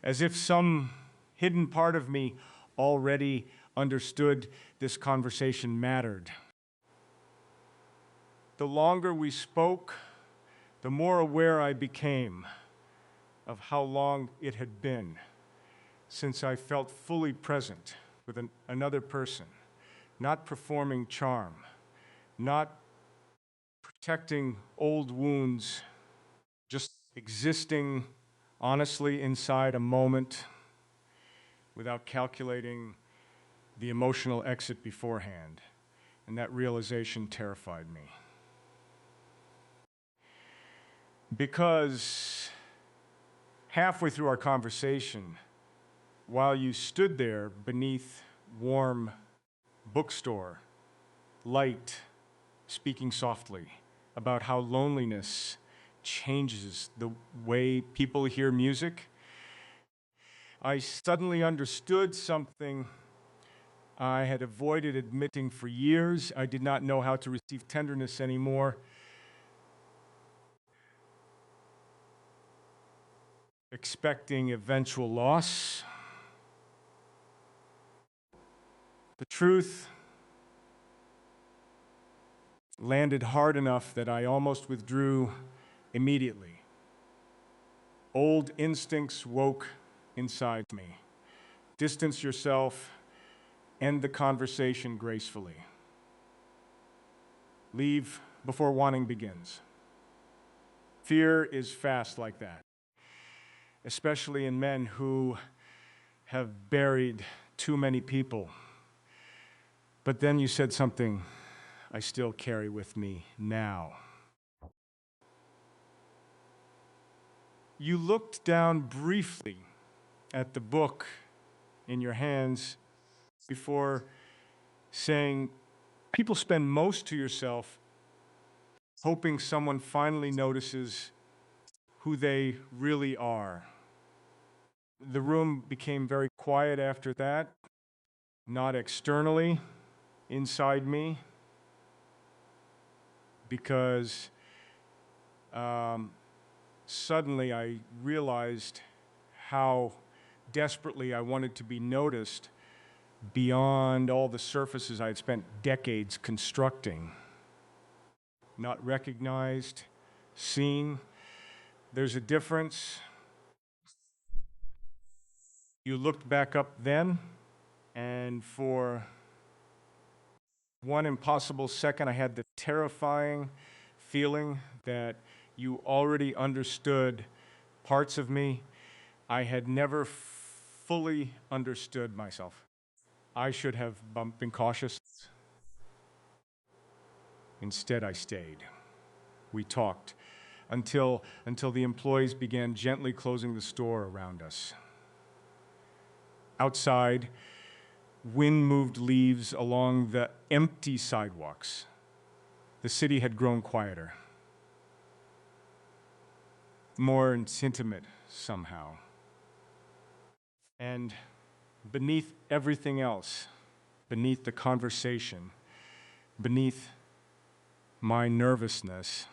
as if some hidden part of me already understood this conversation mattered. The longer we spoke, the more aware I became of how long it had been since I felt fully present with another person, not performing charm, not protecting old wounds, just existing honestly inside a moment without calculating the emotional exit beforehand. And that realization terrified me. Because halfway through our conversation, while you stood there beneath warm bookstore, light, speaking softly about how loneliness changes the way people hear music, I suddenly understood something I had avoided admitting for years. I did not know how to receive tenderness anymore. Expecting eventual loss. The truth landed hard enough that I almost withdrew immediately. Old instincts woke inside me. Distance yourself, end the conversation gracefully. Leave before wanting begins. Fear is fast like that, especially in men who have buried too many people. But then you said something I still carry with me now. You looked down briefly at the book in your hands before saying, people spend most to yourself hoping someone finally notices who they really are. The room became very quiet after that, not externally, inside me, because suddenly I realized how desperately I wanted to be noticed beyond all the surfaces I had spent decades constructing. Not recognized, seen. There's a difference. You looked back up then, and for one impossible second, I had the terrifying feeling that you already understood parts of me I had never fully understood myself. I should have been cautious. Instead, I stayed. We talked until the employees began gently closing the store around us. Outside, wind moved leaves along the empty sidewalks. The city had grown quieter, more intimate somehow. And beneath everything else, beneath the conversation, beneath my nervousness,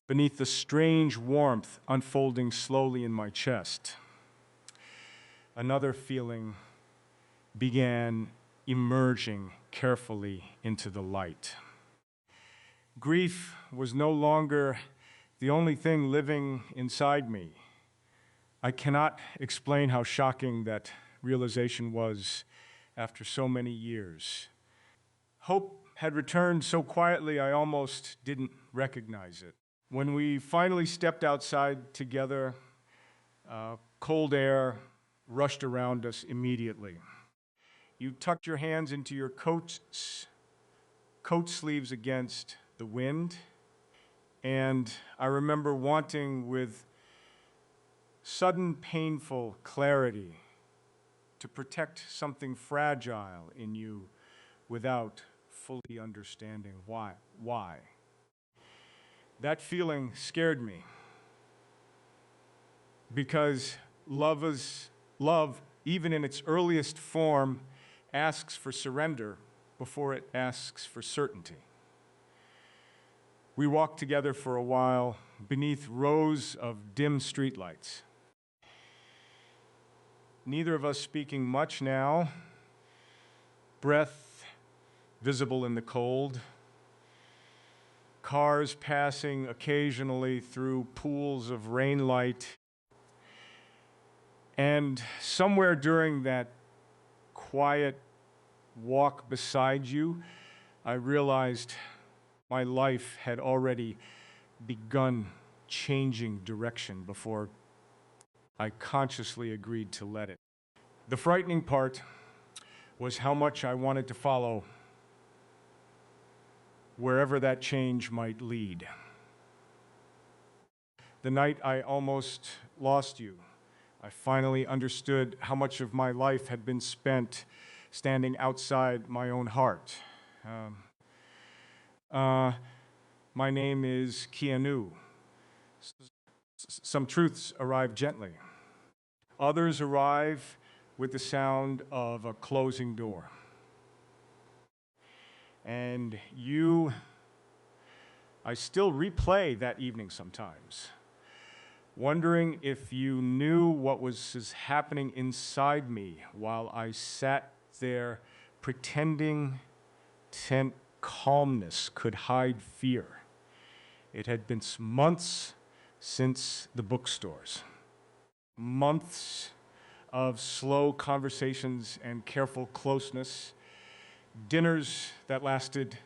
beneath the strange warmth unfolding slowly in my chest, another feeling began emerging carefully into the light. Grief was no longer the only thing living inside me. I cannot explain how shocking that realization was after so many years. Hope had returned so quietly I almost didn't recognize it. When we finally stepped outside together, cold air rushed around us immediately. You tucked your hands into your coat sleeves against the wind, and I remember wanting with sudden painful clarity to protect something fragile in you without fully understanding why. That feeling scared me because love, even in its earliest form, asks for surrender before it asks for certainty. We walked together for a while beneath rows of dim streetlights. Neither of us speaking much now, breath visible in the cold, cars passing occasionally through pools of rain light. And somewhere during that quiet walk beside you, I realized my life had already begun changing direction before I consciously agreed to let it. The frightening part was how much I wanted to follow wherever that change might lead. The night I almost lost you, I finally understood how much of my life had been spent standing outside my own heart. My name is Keanu. Some truths arrive gently. Others arrive with the sound of a closing door. And I still replay that evening sometimes, wondering if you knew what was happening inside me while I sat there pretending calmness could hide fear. It had been months since the bookstores. Months of slow conversations and careful closeness. Dinners that lasted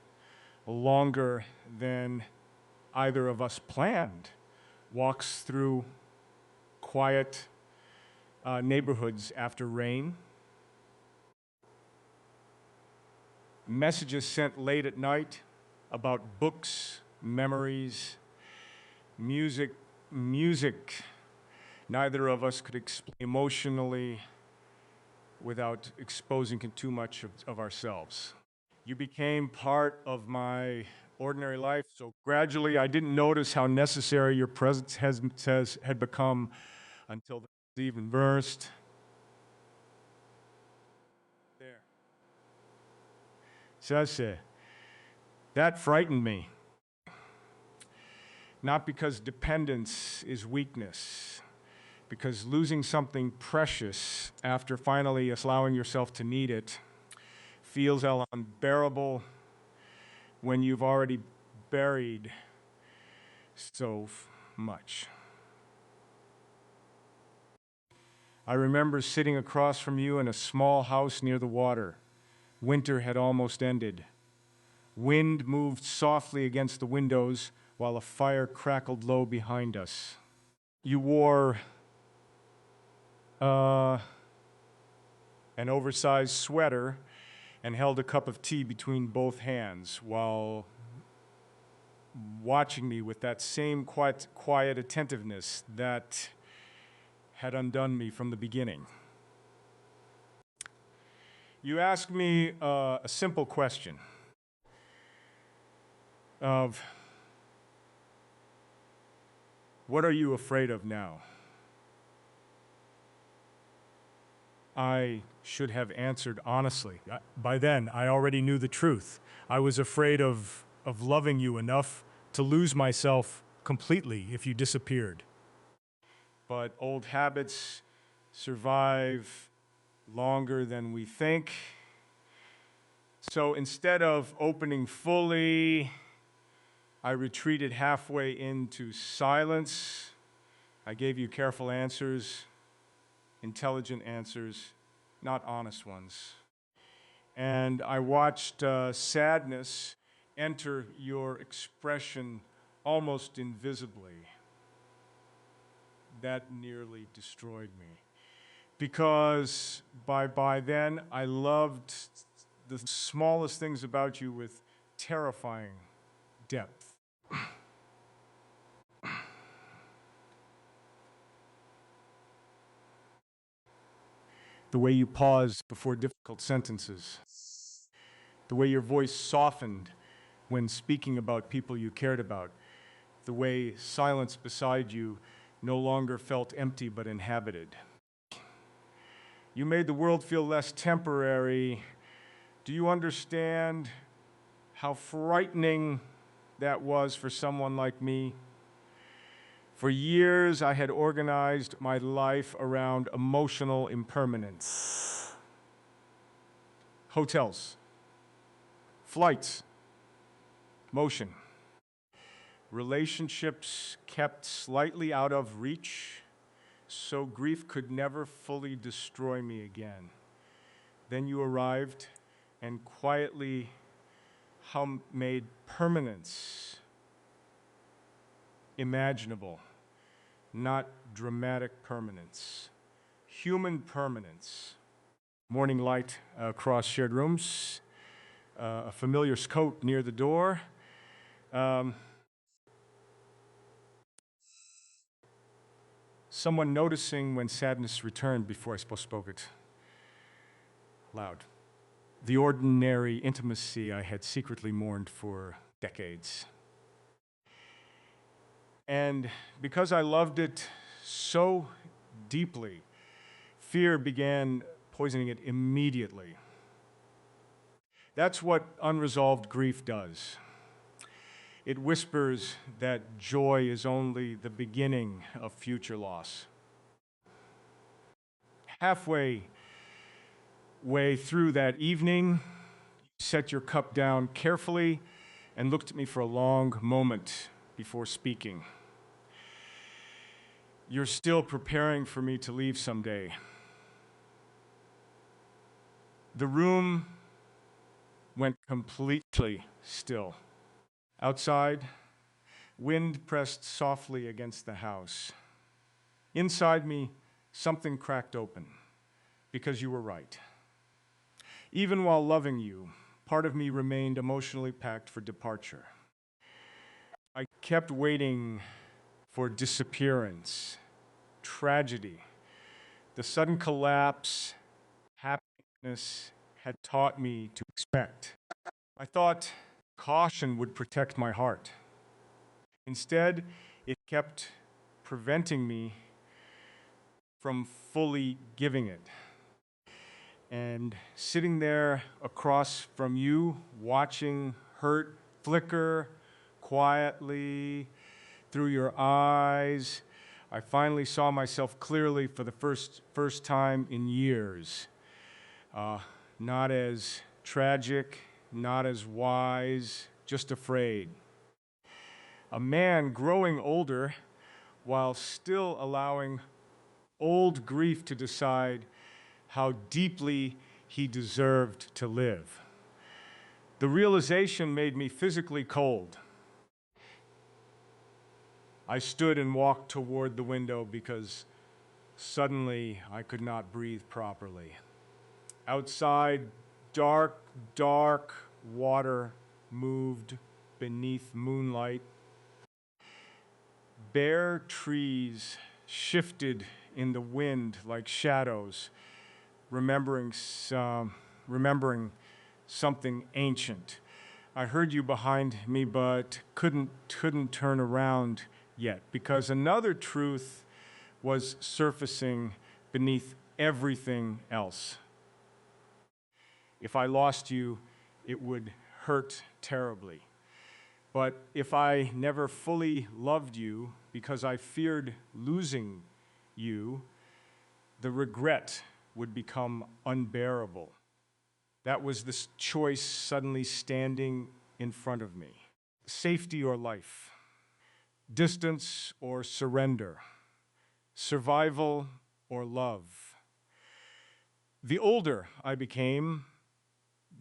longer than either of us planned. Walks through quiet neighborhoods after rain. Messages sent late at night about books, memories, music. Neither of us could explain emotionally without exposing too much of ourselves. You became part of my ordinary life, so gradually I didn't notice how necessary your presence had become until the even burst. There. Sase. That frightened me. Not because dependence is weakness, because losing something precious after finally allowing yourself to need it feels unbearable when you've already buried so much. I remember sitting across from you in a small house near the water. Winter had almost ended. Wind moved softly against the windows while a fire crackled low behind us. You wore an oversized sweater and held a cup of tea between both hands while watching me with that same quiet attentiveness that had undone me from the beginning. You asked me a simple question of, what are you afraid of now? I should have answered honestly. By then, I already knew the truth. I was afraid of loving you enough to lose myself completely if you disappeared. But old habits survive longer than we think. So instead of opening fully, I retreated halfway into silence. I gave you careful answers, intelligent answers, not honest ones. And I watched sadness enter your expression almost invisibly. That nearly destroyed me. Because by then, I loved the smallest things about you with terrifying depth. The way you paused before difficult sentences. The way your voice softened when speaking about people you cared about. The way silence beside you no longer felt empty but inhabited. You made the world feel less temporary. Do you understand how frightening that was for someone like me? For years, I had organized my life around emotional impermanence. Hotels, flights, motion. Relationships kept slightly out of reach, so grief could never fully destroy me again. Then you arrived and quietly made permanence imaginable, not dramatic permanence, human permanence. Morning light across shared rooms, a familiar coat near the door. Someone noticing when sadness returned before I spoke it loud. The ordinary intimacy I had secretly mourned for decades. And because I loved it so deeply, fear began poisoning it immediately. That's what unresolved grief does. It whispers that joy is only the beginning of future loss. Halfway through that evening, you set your cup down carefully and looked at me for a long moment before speaking. You're still preparing for me to leave someday. The room went completely still. Outside, wind pressed softly against the house. Inside me, something cracked open, because you were right. Even while loving you, part of me remained emotionally packed for departure. I kept waiting for disappearance, tragedy. The sudden collapse, happiness had taught me to expect. I thought caution would protect my heart. Instead, it kept preventing me from fully giving it. And sitting there across from you, watching hurt flicker quietly through your eyes, I finally saw myself clearly for the first time in years. Not as tragic, not as wise, just afraid. A man growing older while still allowing old grief to decide how deeply he deserved to live. The realization made me physically cold. I stood and walked toward the window because suddenly I could not breathe properly. Outside, dark, dark water moved beneath moonlight. Bare trees shifted in the wind like shadows, remembering something ancient. I heard you behind me, but couldn't turn around yet because another truth was surfacing beneath everything else. If I lost you, it would hurt terribly. But if I never fully loved you because I feared losing you, the regret would become unbearable. That was the choice suddenly standing in front of me. Safety or life, distance or surrender, survival or love. The older I became,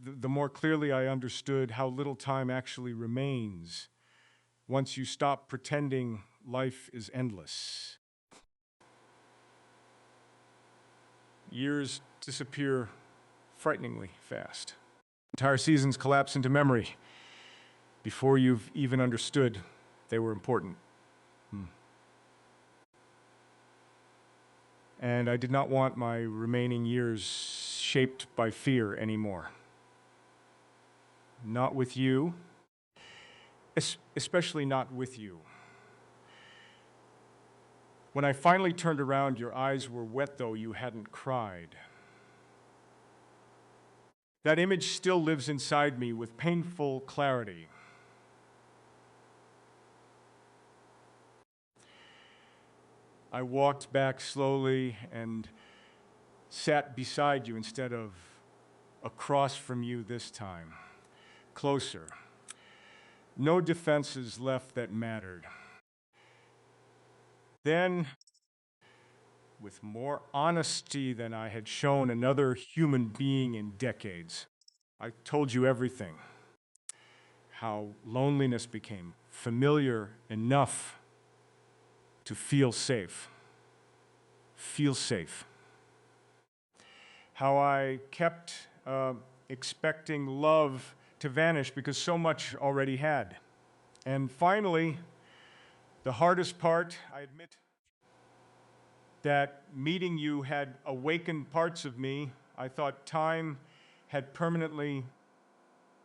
the more clearly I understood how little time actually remains once you stop pretending life is endless. Years disappear frighteningly fast. Entire seasons collapse into memory before you've even understood they were important. And I did not want my remaining years shaped by fear anymore. Not with you, especially not with you. When I finally turned around, your eyes were wet, though you hadn't cried. That image still lives inside me with painful clarity. I walked back slowly and sat beside you instead of across from you this time, closer. No defenses left that mattered. Then, with more honesty than I had shown another human being in decades, I told you everything. How loneliness became familiar enough to feel safe. Feel safe. How I kept expecting love to vanish because so much already had. And finally, the hardest part, I admit, that meeting you had awakened parts of me I thought time had permanently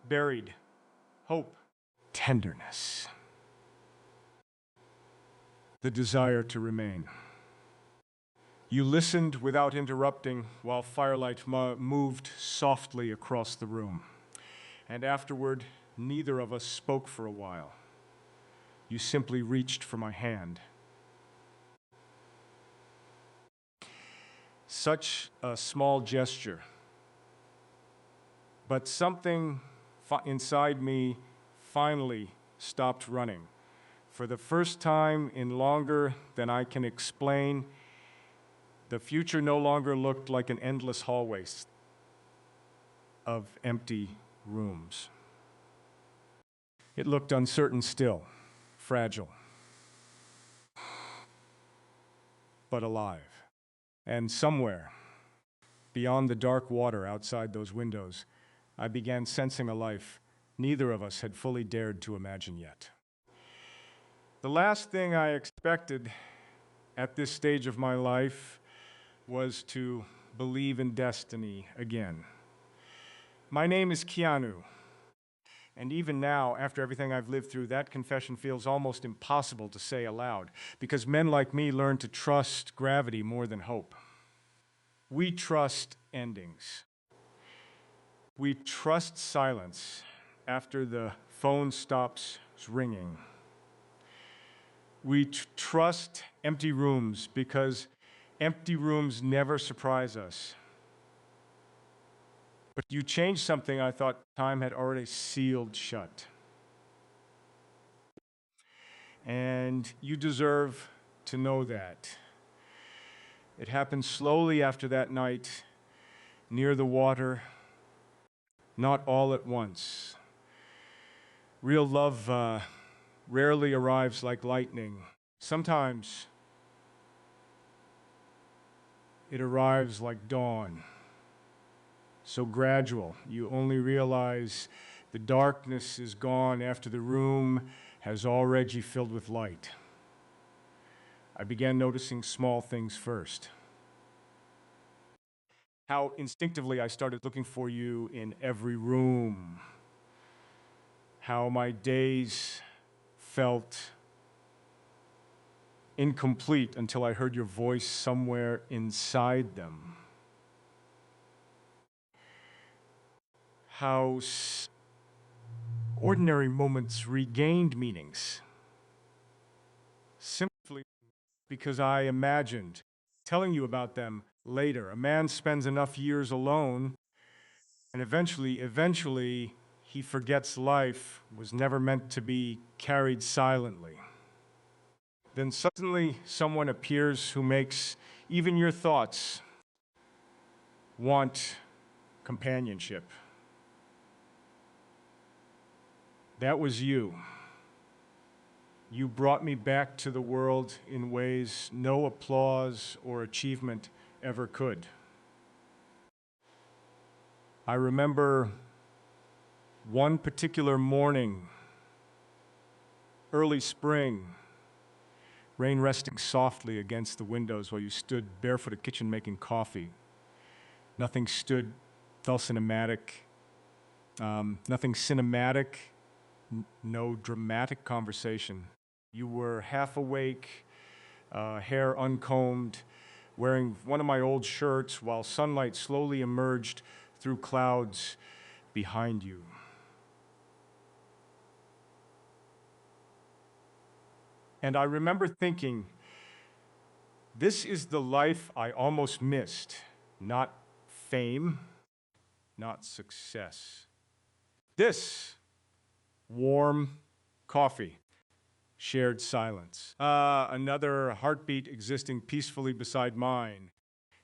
buried. Hope, tenderness, the desire to remain. You listened without interrupting while firelight moved softly across the room. And afterward, neither of us spoke for a while. You simply reached for my hand. Such a small gesture, but something inside me finally stopped running. For the first time in longer than I can explain, the future no longer looked like an endless hallway of empty rooms. It looked uncertain still, fragile, but alive. And somewhere, beyond the dark water outside those windows, I began sensing a life neither of us had fully dared to imagine yet. The last thing I expected at this stage of my life was to believe in destiny again. My name is Keanu, and even now, after everything I've lived through, that confession feels almost impossible to say aloud, because men like me learn to trust gravity more than hope. We trust endings. We trust silence after the phone stops ringing. We trust empty rooms because empty rooms never surprise us. But you changed something I thought time had already sealed shut. And you deserve to know that. It happened slowly after that night, near the water, not all at once. Real love rarely arrives like lightning. Sometimes it arrives like dawn. So gradual, you only realize the darkness is gone after the room has already filled with light. I began noticing small things first. How instinctively I started looking for you in every room. How my days felt incomplete until I heard your voice somewhere inside them. How ordinary moments regained meanings. Simply because I imagined telling you about them later. A man spends enough years alone, and eventually, he forgets life was never meant to be carried silently. Then suddenly someone appears who makes even your thoughts want companionship. That was you. You brought me back to the world in ways no applause or achievement ever could. I remember one particular morning, early spring, rain resting softly against the windows while you stood barefoot at the kitchen making coffee. Nothing felt cinematic. Nothing cinematic, no dramatic conversation. You were half awake, hair uncombed, wearing one of my old shirts while sunlight slowly emerged through clouds behind you. And I remember thinking, this is the life I almost missed. Not fame, not success. This warm coffee, shared silence. Another heartbeat existing peacefully beside mine.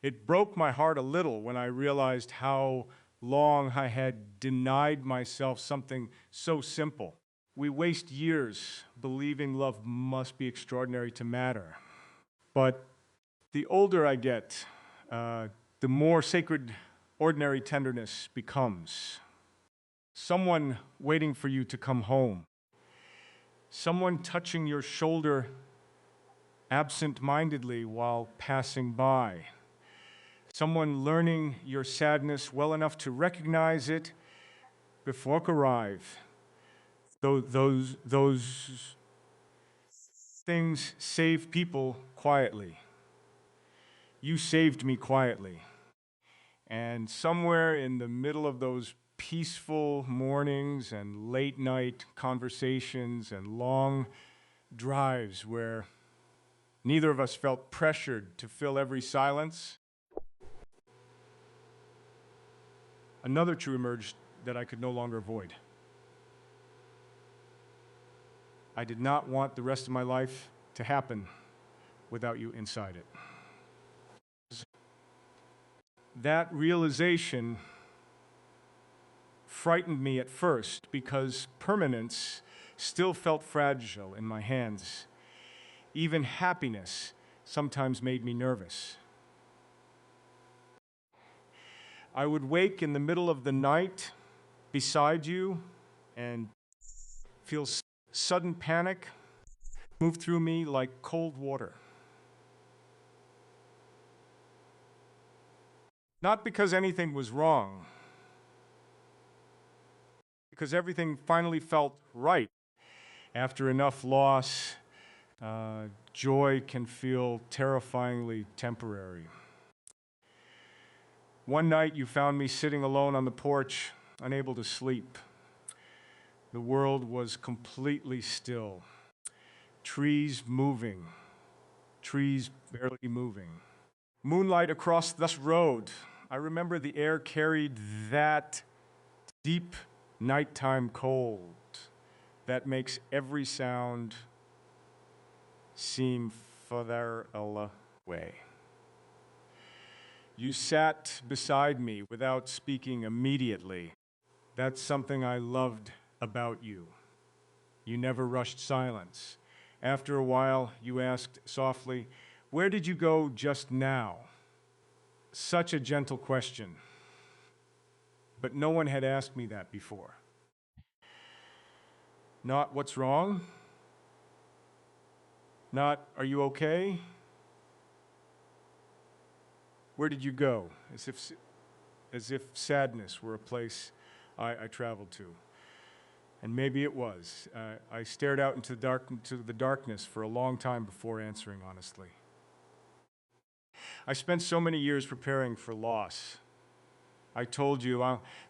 It broke my heart a little when I realized how long I had denied myself something so simple. We waste years believing love must be extraordinary to matter. But the older I get, the more sacred ordinary tenderness becomes. Someone waiting for you to come home. Someone touching your shoulder absent-mindedly while passing by. Someone learning your sadness well enough to recognize it before it arrives. Those things save people quietly. You saved me quietly. And somewhere in the middle of those peaceful mornings and late night conversations and long drives where neither of us felt pressured to fill every silence, another truth emerged that I could no longer avoid. I did not want the rest of my life to happen without you inside it. That realization frightened me at first because permanence still felt fragile in my hands. Even happiness sometimes made me nervous. I would wake in the middle of the night beside you and feel sudden panic move through me like cold water. Not because anything was wrong, because everything finally felt right. After enough loss, joy can feel terrifyingly temporary. One night you found me sitting alone on the porch, unable to sleep. The world was completely still. trees moving, trees barely moving. Moonlight across this road. I remember the air carried that deep nighttime cold that makes every sound seem further away. You sat beside me without speaking immediately. That's something I loved about you. You never rushed silence. After a while, you asked softly, "Where did you go just now?" Such a gentle question, but no one had asked me that before. Not, "What's wrong?" Not, "Are you okay?" Where did you go? As if sadness were a place I traveled to. And maybe it was. I stared out into the darkness for a long time before answering honestly. I spent so many years preparing for loss. I told you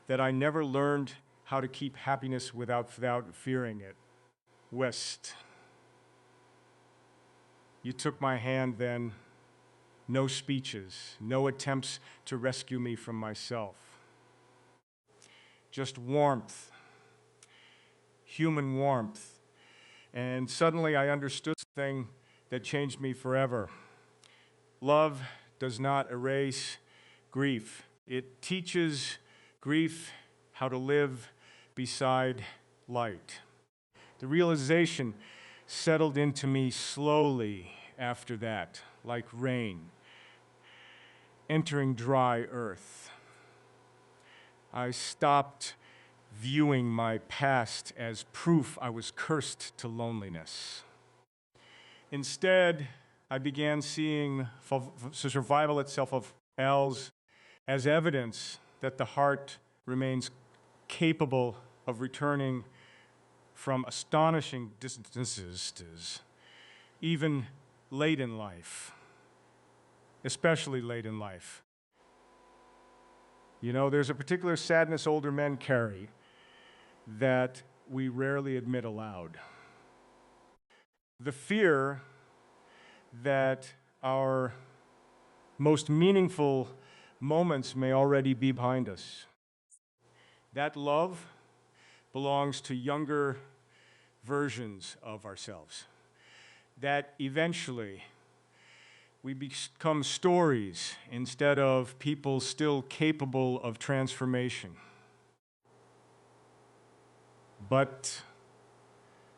that I never learned how to keep happiness without fearing it. West. You took my hand then. No speeches, no attempts to rescue me from myself. Just warmth, human warmth. And suddenly I understood something that changed me forever. Love does not erase grief. It teaches grief how to live beside light. The realization settled into me slowly after that, like rain entering dry earth. I stopped viewing my past as proof I was cursed to loneliness. Instead, I began seeing survival itself of L's as evidence that the heart remains capable of returning from astonishing distances, even late in life, especially late in life. You know, there's a particular sadness older men carry that we rarely admit aloud. The fear that our most meaningful moments may already be behind us. That love belongs to younger versions of ourselves. That eventually we become stories instead of people still capable of transformation. But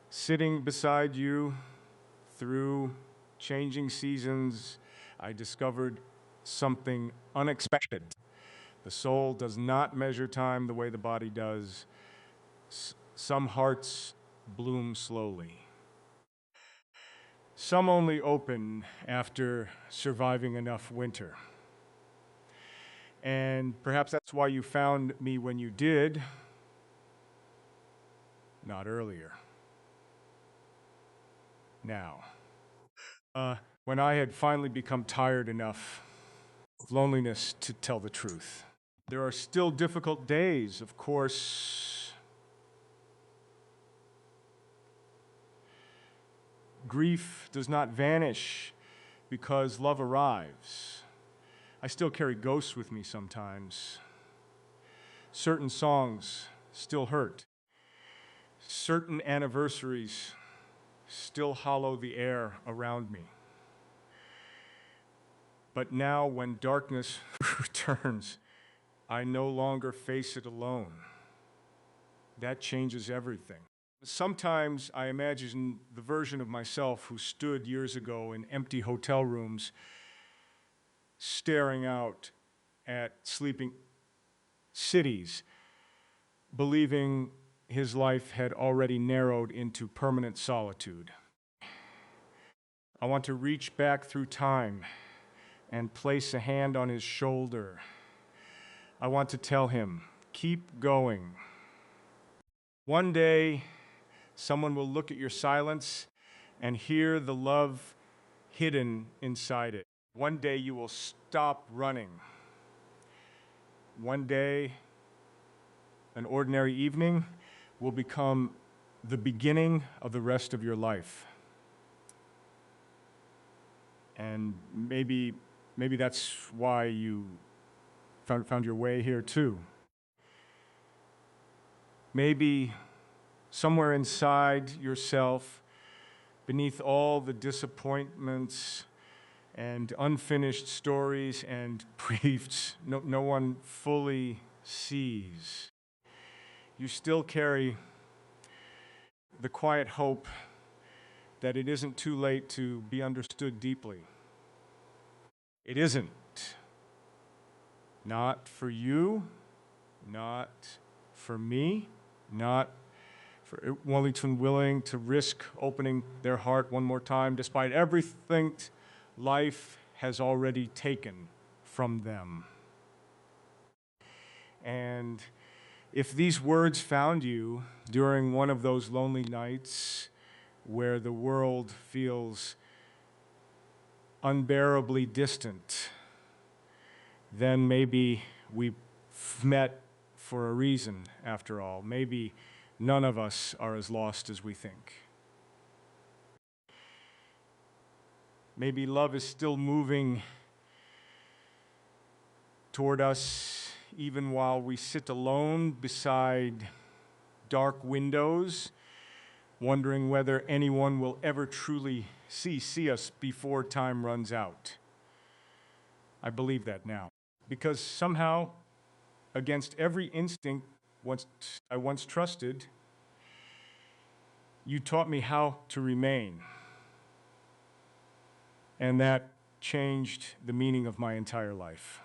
sitting beside you through changing seasons, I discovered something unexpected. The soul does not measure time the way the body does. Some hearts bloom slowly. Some only open after surviving enough winter. And perhaps that's why you found me when you did, not earlier. Now, when I had finally become tired enough of loneliness to tell the truth. There are still difficult days, of course. Grief does not vanish because love arrives. I still carry ghosts with me sometimes. Certain songs still hurt. Certain anniversaries still hollow the air around me. But now when darkness returns, I no longer face it alone. That changes everything. Sometimes I imagine the version of myself who stood years ago in empty hotel rooms, staring out at sleeping cities, believing his life had already narrowed into permanent solitude. I want to reach back through time and place a hand on his shoulder. I want to tell him, keep going. One day, someone will look at your silence and hear the love hidden inside it. One day you will stop running. One day, an ordinary evening will become the beginning of the rest of your life. And maybe that's why you found your way here too. Maybe somewhere inside yourself, beneath all the disappointments and unfinished stories and briefs no one fully sees, you still carry the quiet hope that it isn't too late to be understood deeply. It isn't. Not for you, not for me, not for Wellington willing to risk opening their heart one more time despite everything life has already taken from them. And if these words found you during one of those lonely nights where the world feels unbearably distant, then maybe we met for a reason after all. Maybe none of us are as lost as we think. Maybe love is still moving toward us even while we sit alone beside dark windows, wondering whether anyone will ever truly see us before time runs out. I believe that now. Because somehow, against every instinct I once trusted, you taught me how to remain. And that changed the meaning of my entire life.